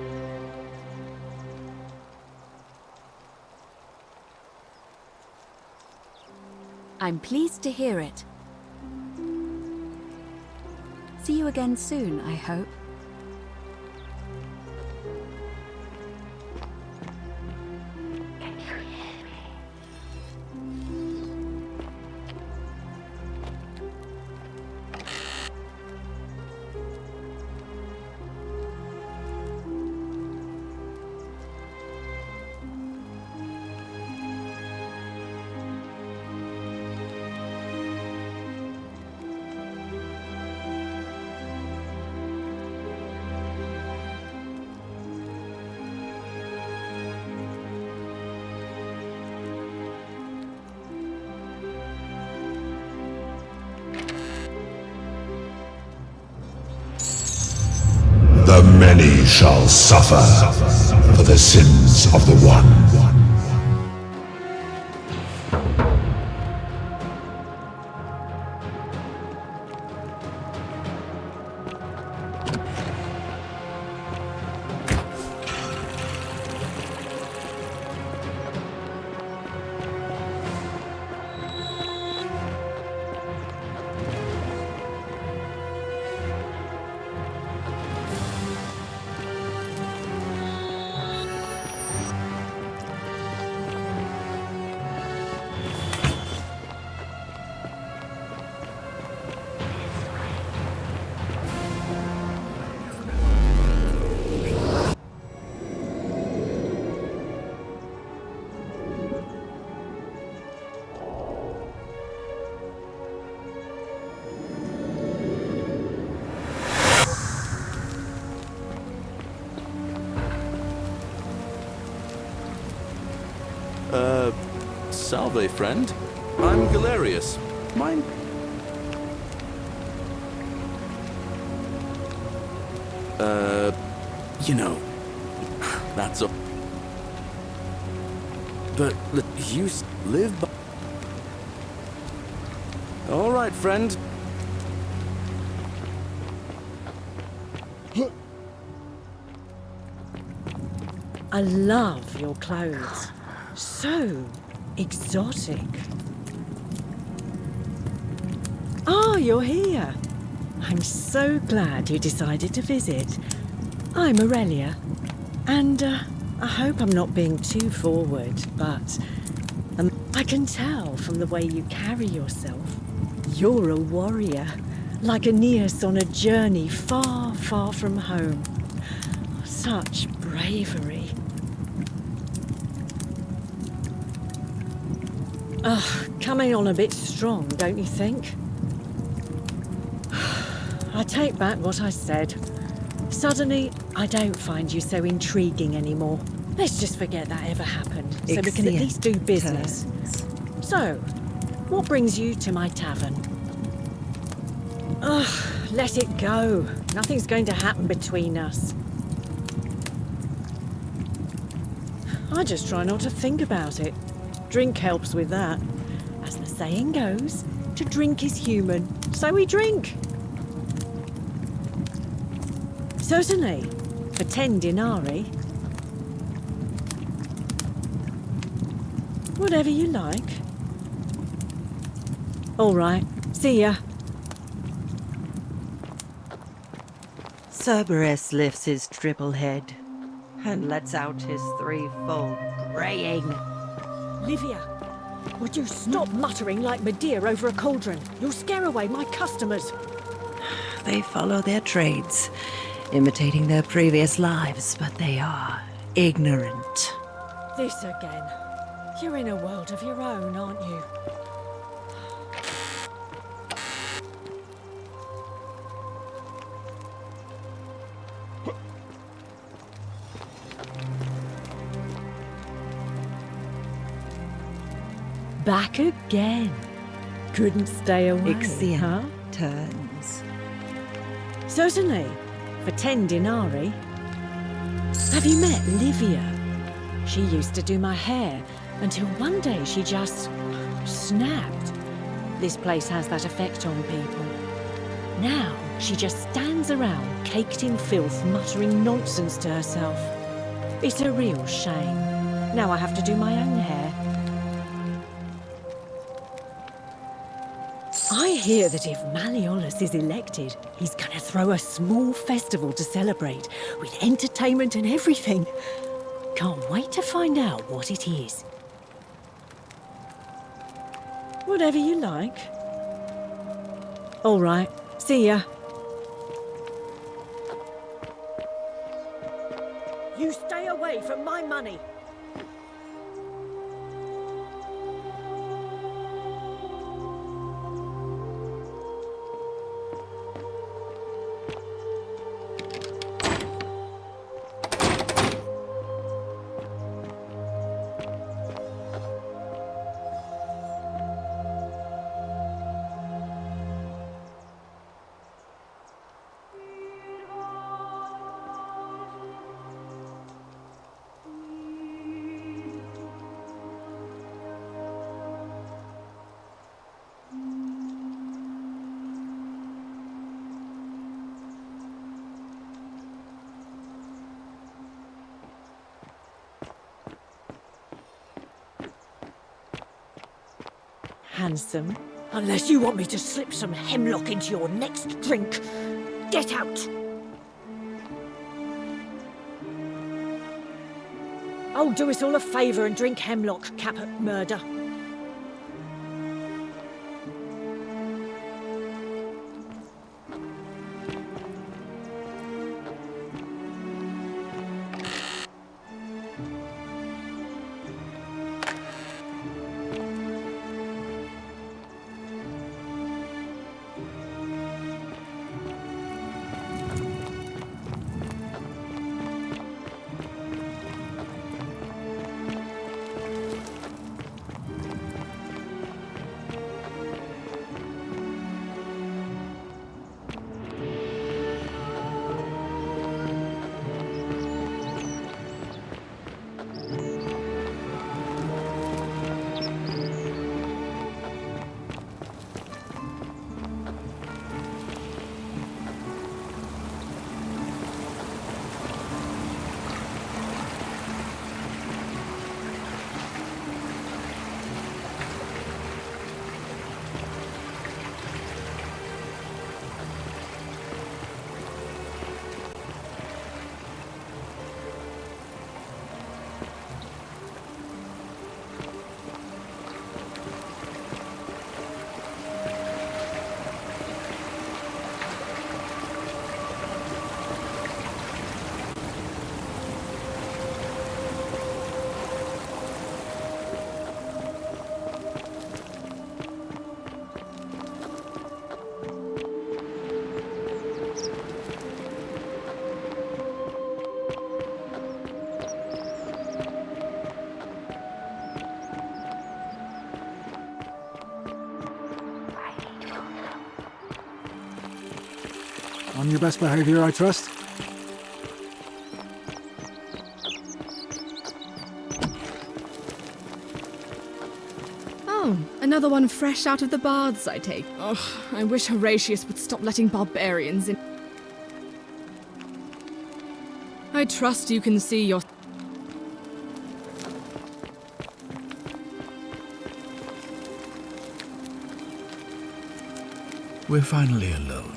I'm pleased to hear it. See you again soon, I hope. many shall suffer for the sins of the one. Salve, friend. I'm Galerius. Mind? You know, that's all. But you live by... All right, friend. I love your clothes. So exotic. Ah, you're here. I'm so glad you decided to visit. I'm Aurelia, and I hope I'm not being too forward, but I can tell from the way you carry yourself. You're a warrior, like Aeneas on a journey far, far from home. Such bravery. Coming on a bit strong, don't you think? I take back what I said. Suddenly, I don't find you so intriguing anymore. Let's just forget that ever happened, so we can at least do business. So, what brings you to my tavern? Let it go. Nothing's going to happen between us. I just try not to think about it. Drink helps with that. As the saying goes, to drink is human, so we drink. Certainly, for 10 denarii. Whatever you like. All right, see ya. Cerberus lifts his triple head and lets out his threefold braying. Livia, would you stop muttering like Medea over a cauldron? You'll scare away my customers. They follow their trades, imitating their previous lives, but they are ignorant. This again. You're in a world of your own, aren't you? Back again. Couldn't stay away, Ixion huh? turns. Certainly, for 10 denarii. Have you met Livia? She used to do my hair, until one day she just snapped. This place has that effect on people. Now, she just stands around, caked in filth, muttering nonsense to herself. It's a real shame. Now I have to do my own hair. I hear that if Malleolus is elected, he's gonna throw a small festival to celebrate, with entertainment and everything. Can't wait to find out what it is. Whatever you like. All right, see ya. You stay away from my money. handsome. Unless you want me to slip some hemlock into your next drink. Get out! Oh, do us all a favour and drink hemlock, Caput Murder. On your best behavior, I trust? Oh, another one fresh out of the baths, I take. Ugh, I wish Horatius would stop letting barbarians in. I trust you can see your... We're finally alone.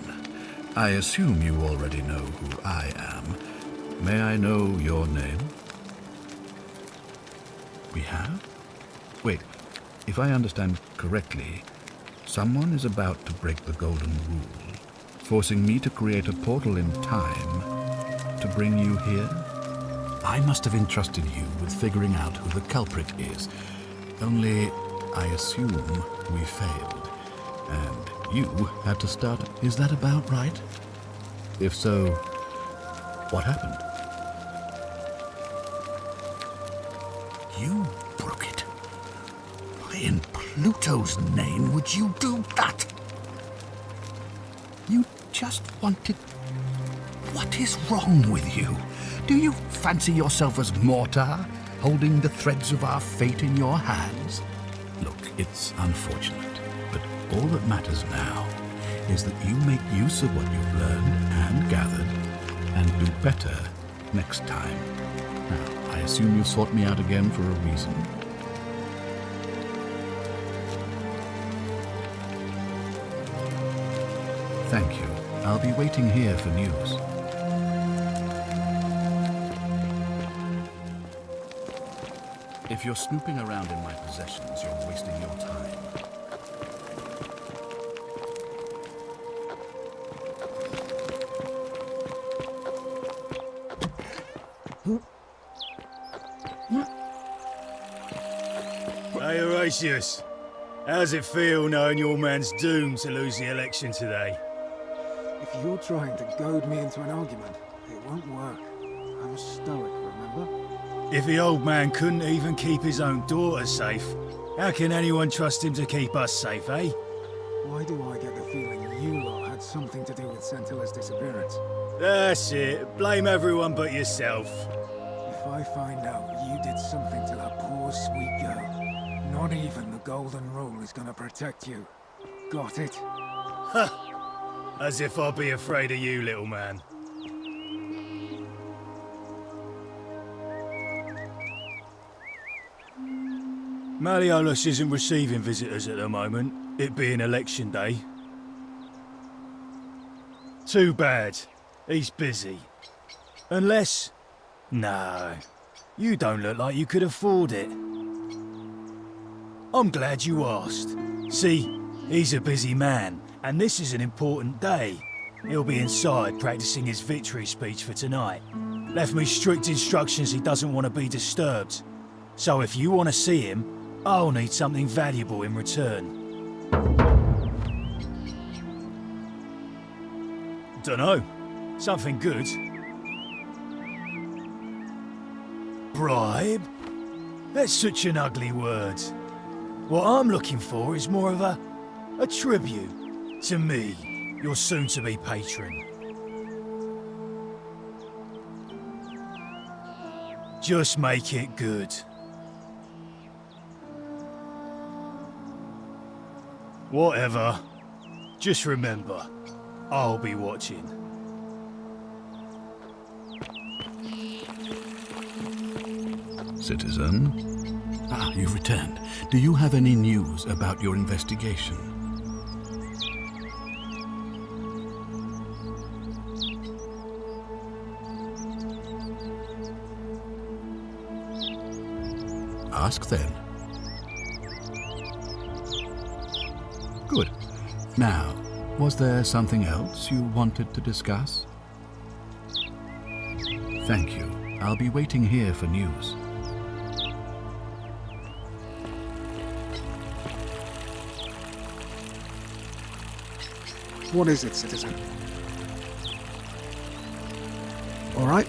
I assume you already know who I am. May I know your name? We have? Wait, if I understand correctly, someone is about to break the golden rule, forcing me to create a portal in time to bring you here? I must have entrusted you with figuring out who the culprit is. Only, I assume we failed. And you had to start. Is that about right? If so, what happened? You broke it. Why in Pluto's name would you do that? You just wanted... What is wrong with you? Do you fancy yourself as mortar, holding the threads of our fate in your hands? Look, it's unfortunate. But all that matters now is that you make use of what you've learned and gathered and do better next time. Now, I assume you sought me out again for a reason. Thank you. I'll be waiting here for news. If you're snooping around in my possessions, you're wasting your time. Hey, Horatius. How's it feel knowing your man's doomed to lose the election today? If you're trying to goad me into an argument, it won't work. I'm a stoic, remember? If the old man couldn't even keep his own daughter safe, how can anyone trust him to keep us safe, eh? Why do I get the feeling you lot had something to do with Centilla's disappearance? That's it. Blame everyone but yourself. If I find out you did something to that poor sweet girl, not even the Golden Rule is gonna protect you. Got it? Ha! As if I'd be afraid of you, little man. Malleolus isn't receiving visitors at the moment, it being election day. Too bad. He's busy. Unless... No. You don't look like you could afford it. I'm glad you asked. See, he's a busy man, and this is an important day. He'll be inside practicing his victory speech for tonight. Left me strict instructions he doesn't want to be disturbed. So if you want to see him, I'll need something valuable in return. Dunno. Something good. Bribe? That's such an ugly word. What I'm looking for is more of a tribute to me, your soon-to-be patron. Just make it good. Whatever. Just remember, I'll be watching. Citizen? Ah, you've returned. Do you have any news about your investigation? Ask then. Good. Now, was there something else you wanted to discuss? Thank you. I'll be waiting here for news. What is it, citizen? All right?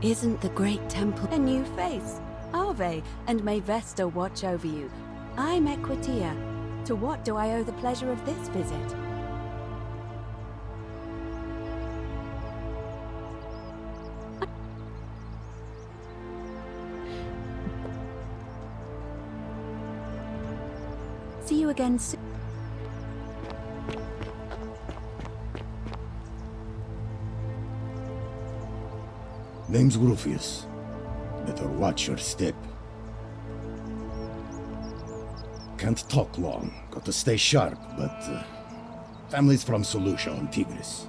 Isn't the great temple a new face? Ave, and may Vesta watch over you. I'm Equitia. To what do I owe the pleasure of this visit? See you again soon. Name's Rufius. Better watch your step. Can't talk long. Got to stay sharp, but... family's from Seleucia on Tigris.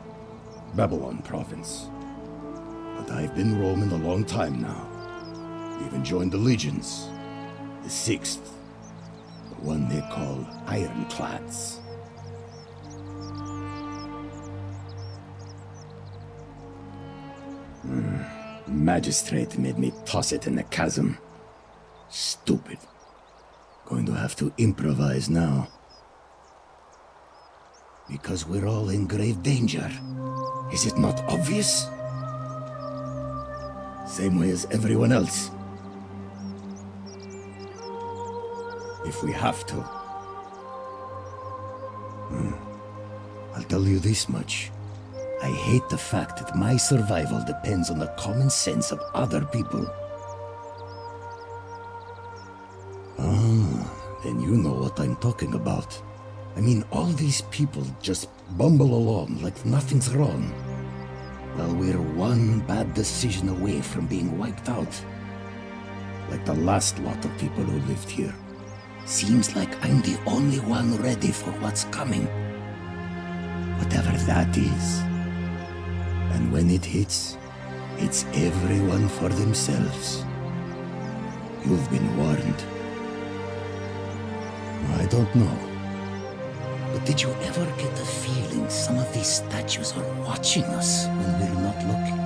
Babylon province. But I've been roaming a long time now. Even joined the legions. The 6th. The one they call Ironclads. Magistrate made me toss it in the chasm. Stupid. Going to have to improvise now. Because we're all in grave danger. Is it not obvious? Same way as everyone else. If we have to. I'll tell you this much. I hate the fact that my survival depends on the common sense of other people. Then you know what I'm talking about. I mean, all these people just bumble along like nothing's wrong. While we're one bad decision away from being wiped out. Like the last lot of people who lived here. Seems like I'm the only one ready for what's coming. Whatever that is. And when it hits, it's everyone for themselves. You've been warned. I don't know. But did you ever get the feeling some of these statues are watching us when we're not looking?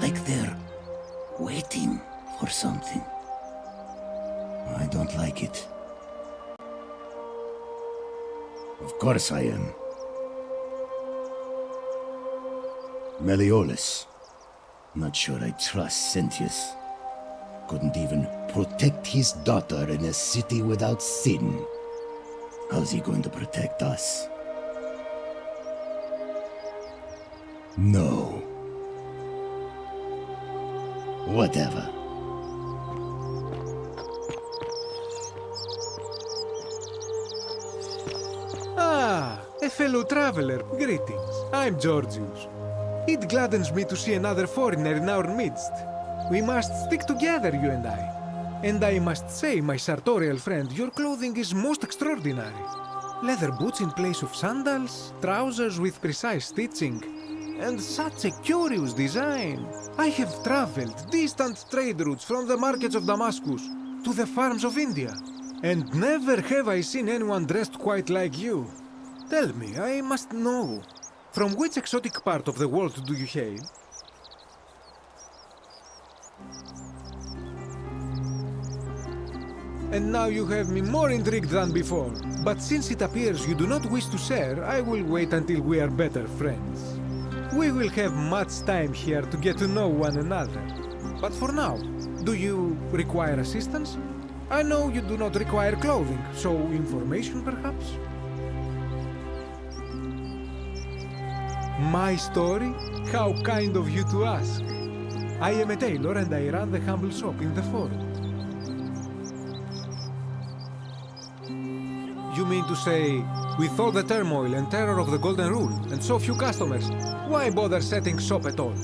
Like they're waiting for something. I don't like it. Of course I am. Meliodas. Not sure I trust Sentius. Couldn't even protect his daughter in a city without sin. How's he going to protect us? No. Whatever. Ah, a fellow traveler. Greetings. I'm Georgius. It gladdens me to see another foreigner in our midst. We must stick together, you and I. And I must say, my sartorial friend, your clothing is most extraordinary. Leather boots in place of sandals, trousers with precise stitching, and such a curious design. I have traveled distant trade routes from the markets of Damascus to the farms of India, and never have I seen anyone dressed quite like you. Tell me, I must know, from which exotic part of the world do you hail? And now you have me more intrigued than before. But since it appears you do not wish to share, I will wait until we are better friends. We will have much time here to get to know one another. But for now, do you require assistance? I know you do not require clothing, so information perhaps? My story? How kind of you to ask. I am a tailor and I run the humble shop in the forum. You mean to say, with all the turmoil and terror of the Golden Rule, and so few customers, why bother setting shop at all?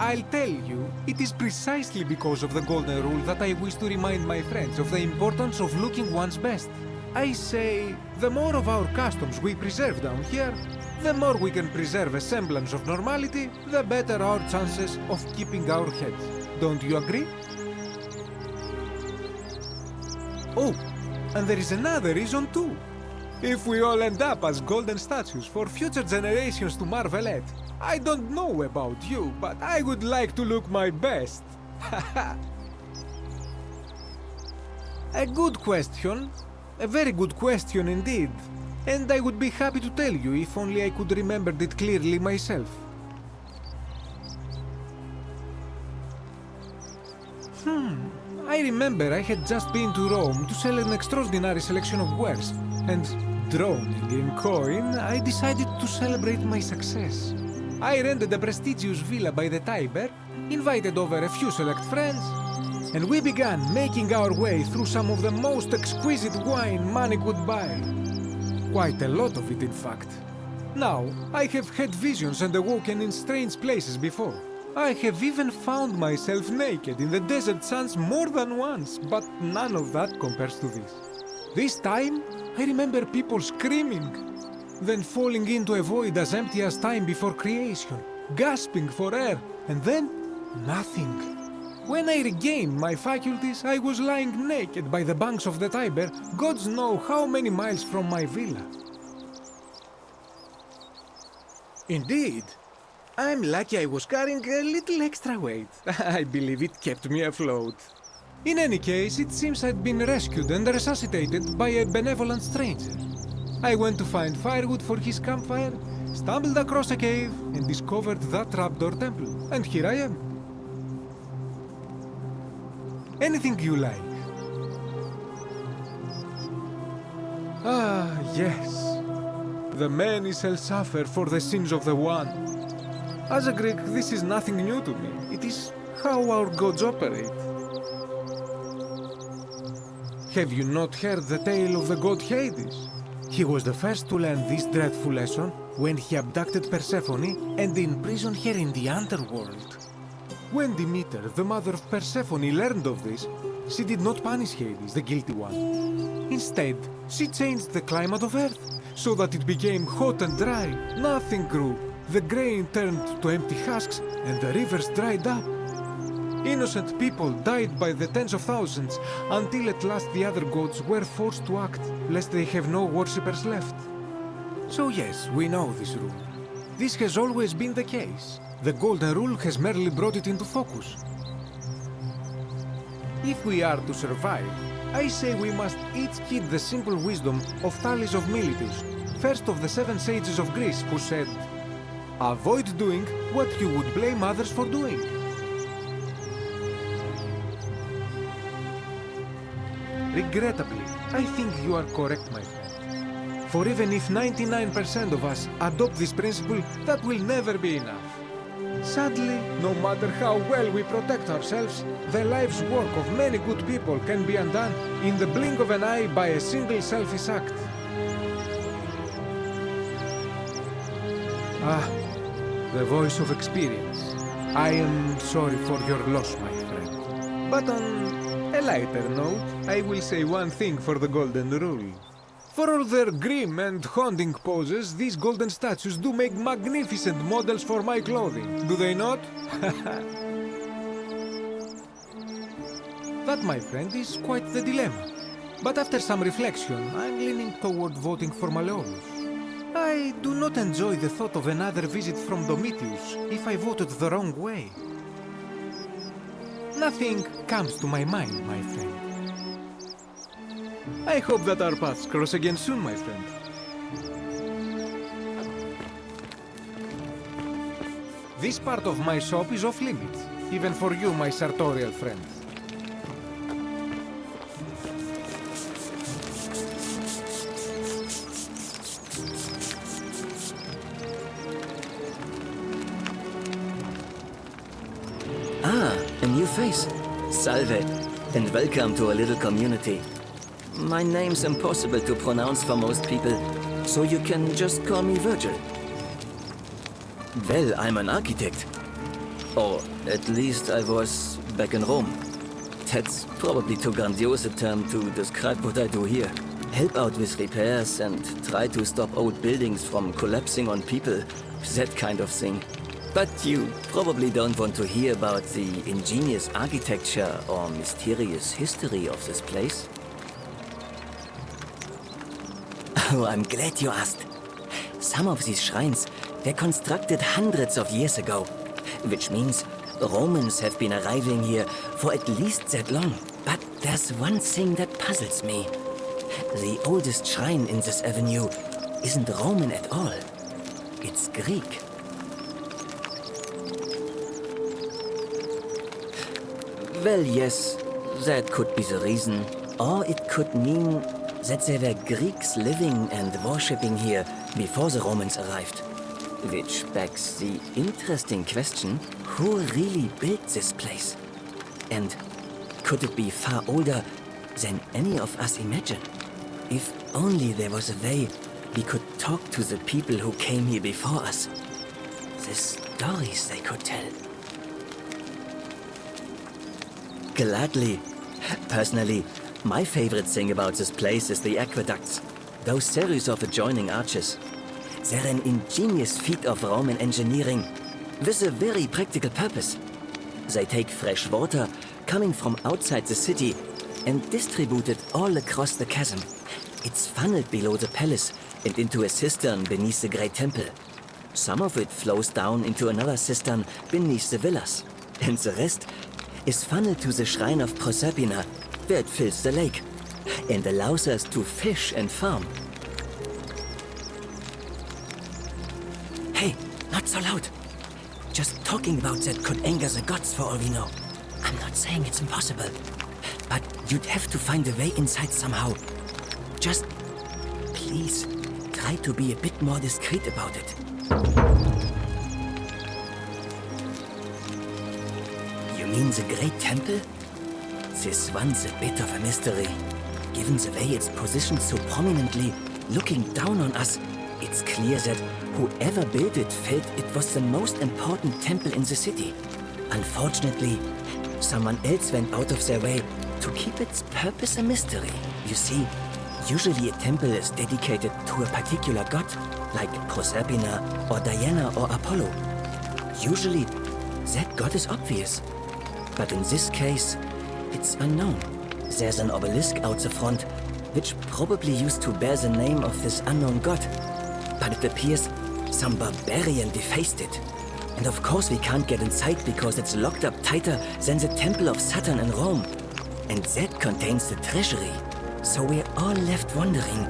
I'll tell you, it is precisely because of the Golden Rule that I wish to remind my friends of the importance of looking one's best. I say, the more of our customs we preserve down here, the more we can preserve a semblance of normality, the better our chances of keeping our heads. Don't you agree? Oh, and there is another reason too. If we all end up as golden statues for future generations to marvel at, I don't know about you, but I would like to look my best. A good question. A very good question indeed. And I would be happy to tell you if only I could remember it clearly myself. I remember I had just been to Rome to sell an extraordinary selection of wares, and drowning in coin, I decided to celebrate my success. I rented a prestigious villa by the Tiber, invited over a few select friends, and we began making our way through some of the most exquisite wine money could buy. Quite a lot of it, in fact. Now, I have had visions and awoken in strange places before. I have even found myself naked in the desert sands more than once, but none of that compares to this. This time, I remember people screaming, then falling into a void as empty as time before creation, gasping for air, and then nothing. When I regained my faculties, I was lying naked by the banks of the Tiber, gods know how many miles from my villa. Indeed. I'm lucky I was carrying a little extra weight. I believe it kept me afloat. In any case, it seems I'd been rescued and resuscitated by a benevolent stranger. I went to find firewood for his campfire, stumbled across a cave, and discovered that trapdoor temple. And here I am. Anything you like. Ah, yes. The many shall suffer for the sins of the one. As a Greek, this is nothing new to me. It is how our gods operate. Have you not heard the tale of the god Hades? He was the first to learn this dreadful lesson when he abducted Persephone and imprisoned her in the underworld. When Demeter, the mother of Persephone, learned of this, she did not punish Hades, the guilty one. Instead, she changed the climate of Earth so that it became hot and dry. Nothing grew. The grain turned to empty husks and the rivers dried up. Innocent people died by the tens of thousands until at last the other gods were forced to act, lest they have no worshippers left. So yes, we know this rule. This has always been the case. The Golden Rule has merely brought it into focus. If we are to survive, I say we must each heed the simple wisdom of Thales of Miletus, first of the 7 sages of Greece, who said, "Avoid doing what you would blame others for doing." Regrettably, I think you are correct, my friend. For even if 99% of us adopt this principle, that will never be enough. Sadly, no matter how well we protect ourselves, the life's work of many good people can be undone in the blink of an eye by a single selfish act. Ah, the voice of experience. I am sorry for your loss, my friend. But on a lighter note, I will say one thing for the Golden Rule. For all their grim and haunting poses, these golden statues do make magnificent models for my clothing, do they not? That, my friend, is quite the dilemma. But after some reflection, I'm leaning toward voting for Malleolus. I do not enjoy the thought of another visit from Domitius if I voted the wrong way. Nothing comes to my mind, my friend. I hope that our paths cross again soon, my friend. This part of my shop is off limits, even for you, my sartorial friend. Ah, a new face. Salve, and welcome to a little community. My name's impossible to pronounce for most people, so you can just call me Virgil. Well, I'm an architect. Or at least I was back in Rome. That's probably too grandiose a term to describe what I do here. Help out with repairs and try to stop old buildings from collapsing on people. That kind of thing. But you probably don't want to hear about the ingenious architecture or mysterious history of this place. Oh, I'm glad you asked. Some of these shrines were constructed hundreds of years ago, which means Romans have been arriving here for at least that long. But there's one thing that puzzles me. The oldest shrine in this avenue isn't Roman at all. It's Greek. Well, yes, that could be the reason. Or it could mean that there were Greeks living and worshipping here before the Romans arrived. Which begs the interesting question, who really built this place? And could it be far older than any of us imagine? If only there was a way we could talk to the people who came here before us. The stories they could tell. Gladly. Personally, my favorite thing about this place is the aqueducts. Those series of adjoining arches. They're an ingenious feat of Roman engineering with a very practical purpose. They take fresh water coming from outside the city and distribute it all across the chasm. It's funneled below the palace and into a cistern beneath the great temple. Some of it flows down into another cistern beneath the villas. And the rest is funneled to the shrine of Proserpina, where it fills the lake and allows us to fish and farm. Hey, not so loud. Just talking about that could anger the gods for all we know. I'm not saying it's impossible, but you'd have to find a way inside somehow. Just, please, try to be a bit more discreet about it. You mean the Great Temple? This one's a bit of a mystery. Given the way it's positioned so prominently, looking down on us, it's clear that whoever built it felt it was the most important temple in the city. Unfortunately, someone else went out of their way to keep its purpose a mystery. You see, usually a temple is dedicated to a particular god, like Proserpina or Diana or Apollo. Usually, that god is obvious. But in this case, it's unknown. There's an obelisk out the front, which probably used to bear the name of this unknown god. But it appears some barbarian defaced it. And of course we can't get inside because it's locked up tighter than the Temple of Saturn in Rome. And that contains the treasury. So we're all left wondering,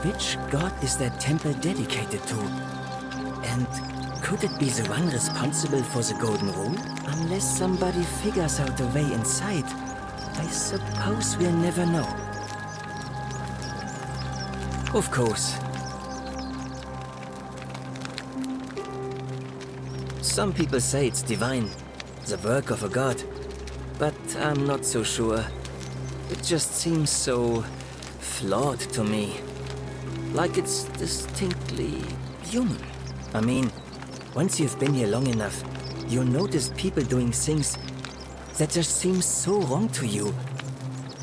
which god is that temple dedicated to? And could it be the one responsible for the Golden Rule? Unless somebody figures out a way inside, I suppose we'll never know. Of course. Some people say it's divine, the work of a god, but I'm not so sure. It just seems so flawed to me. Like it's distinctly human. I mean, once you've been here long enough, you'll notice people doing things that just seem so wrong to you.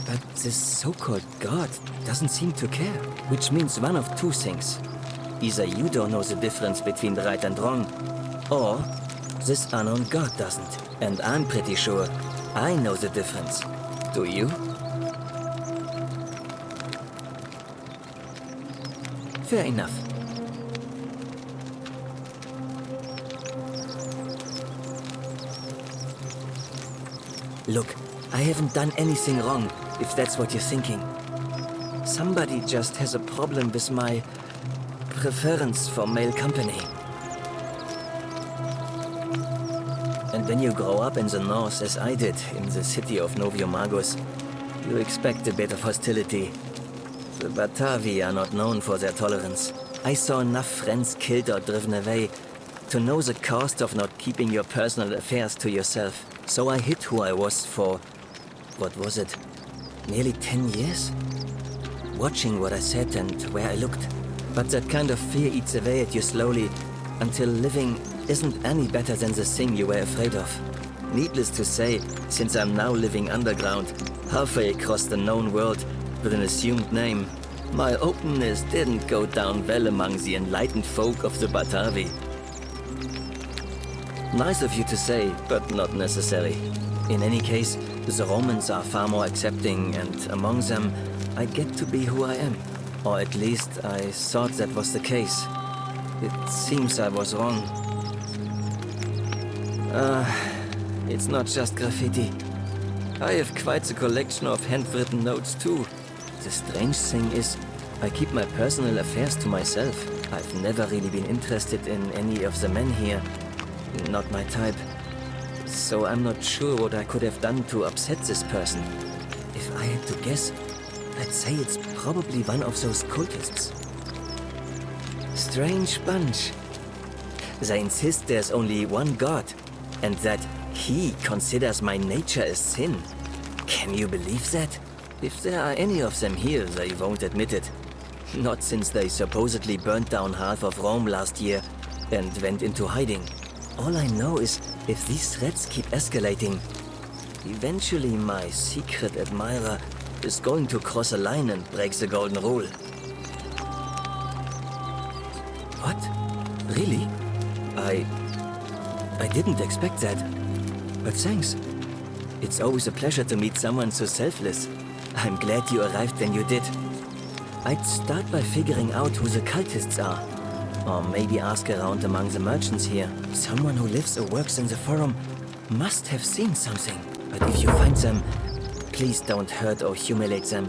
But this so-called god doesn't seem to care. Which means one of two things. Either you don't know the difference between right and wrong, or this unknown god doesn't. And I'm pretty sure I know the difference. Do you? Fair enough. Look, I haven't done anything wrong, if that's what you're thinking. Somebody just has a problem with my preference for male company. And when you grow up in the north, as I did, in the city of Noviomagus, you expect a bit of hostility. The Batavi are not known for their tolerance. I saw enough friends killed or driven away to know the cost of not keeping your personal affairs to yourself. So I hid who I was for, what was it, nearly 10 years? Watching what I said and where I looked. But that kind of fear eats away at you slowly, until living isn't any better than the thing you were afraid of. Needless to say, since I'm now living underground, halfway across the known world with an assumed name, my openness didn't go down well among the enlightened folk of the Batavi. Nice of you to say, but not necessary. In any case, the Romans are far more accepting, and among them, I get to be who I am. Or at least, I thought that was the case. It seems I was wrong. It's not just graffiti. I have quite a collection of handwritten notes too. The strange thing is, I keep my personal affairs to myself. I've never really been interested in any of the men here. Not my type. So I'm not sure what I could have done to upset this person. If I had to guess, I'd say it's probably one of those cultists. Strange bunch. They insist there's only one god, and that he considers my nature a sin. Can you believe that? If there are any of them here, they won't admit it. Not since they supposedly burnt down half of Rome last year and went into hiding. All I know is, if these threats keep escalating, eventually my secret admirer is going to cross a line and break the Golden Rule. What? Really? I didn't expect that. But thanks. It's always a pleasure to meet someone so selfless. I'm glad you arrived when you did. I'd start by figuring out who the cultists are. Or maybe ask around among the merchants here. Someone who lives or works in the forum must have seen something. But if you find them, please don't hurt or humiliate them.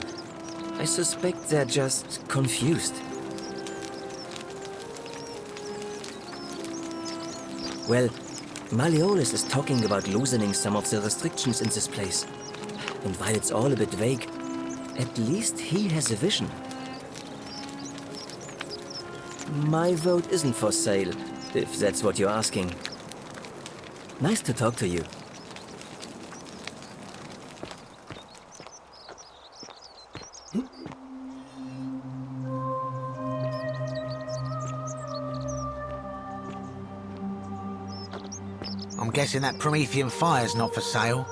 I suspect they're just confused. Well, Malleolus is talking about loosening some of the restrictions in this place. And while it's all a bit vague, at least he has a vision. My vote isn't for sale, if that's what you're asking. Nice to talk to you. I'm guessing that Promethean fire's not for sale.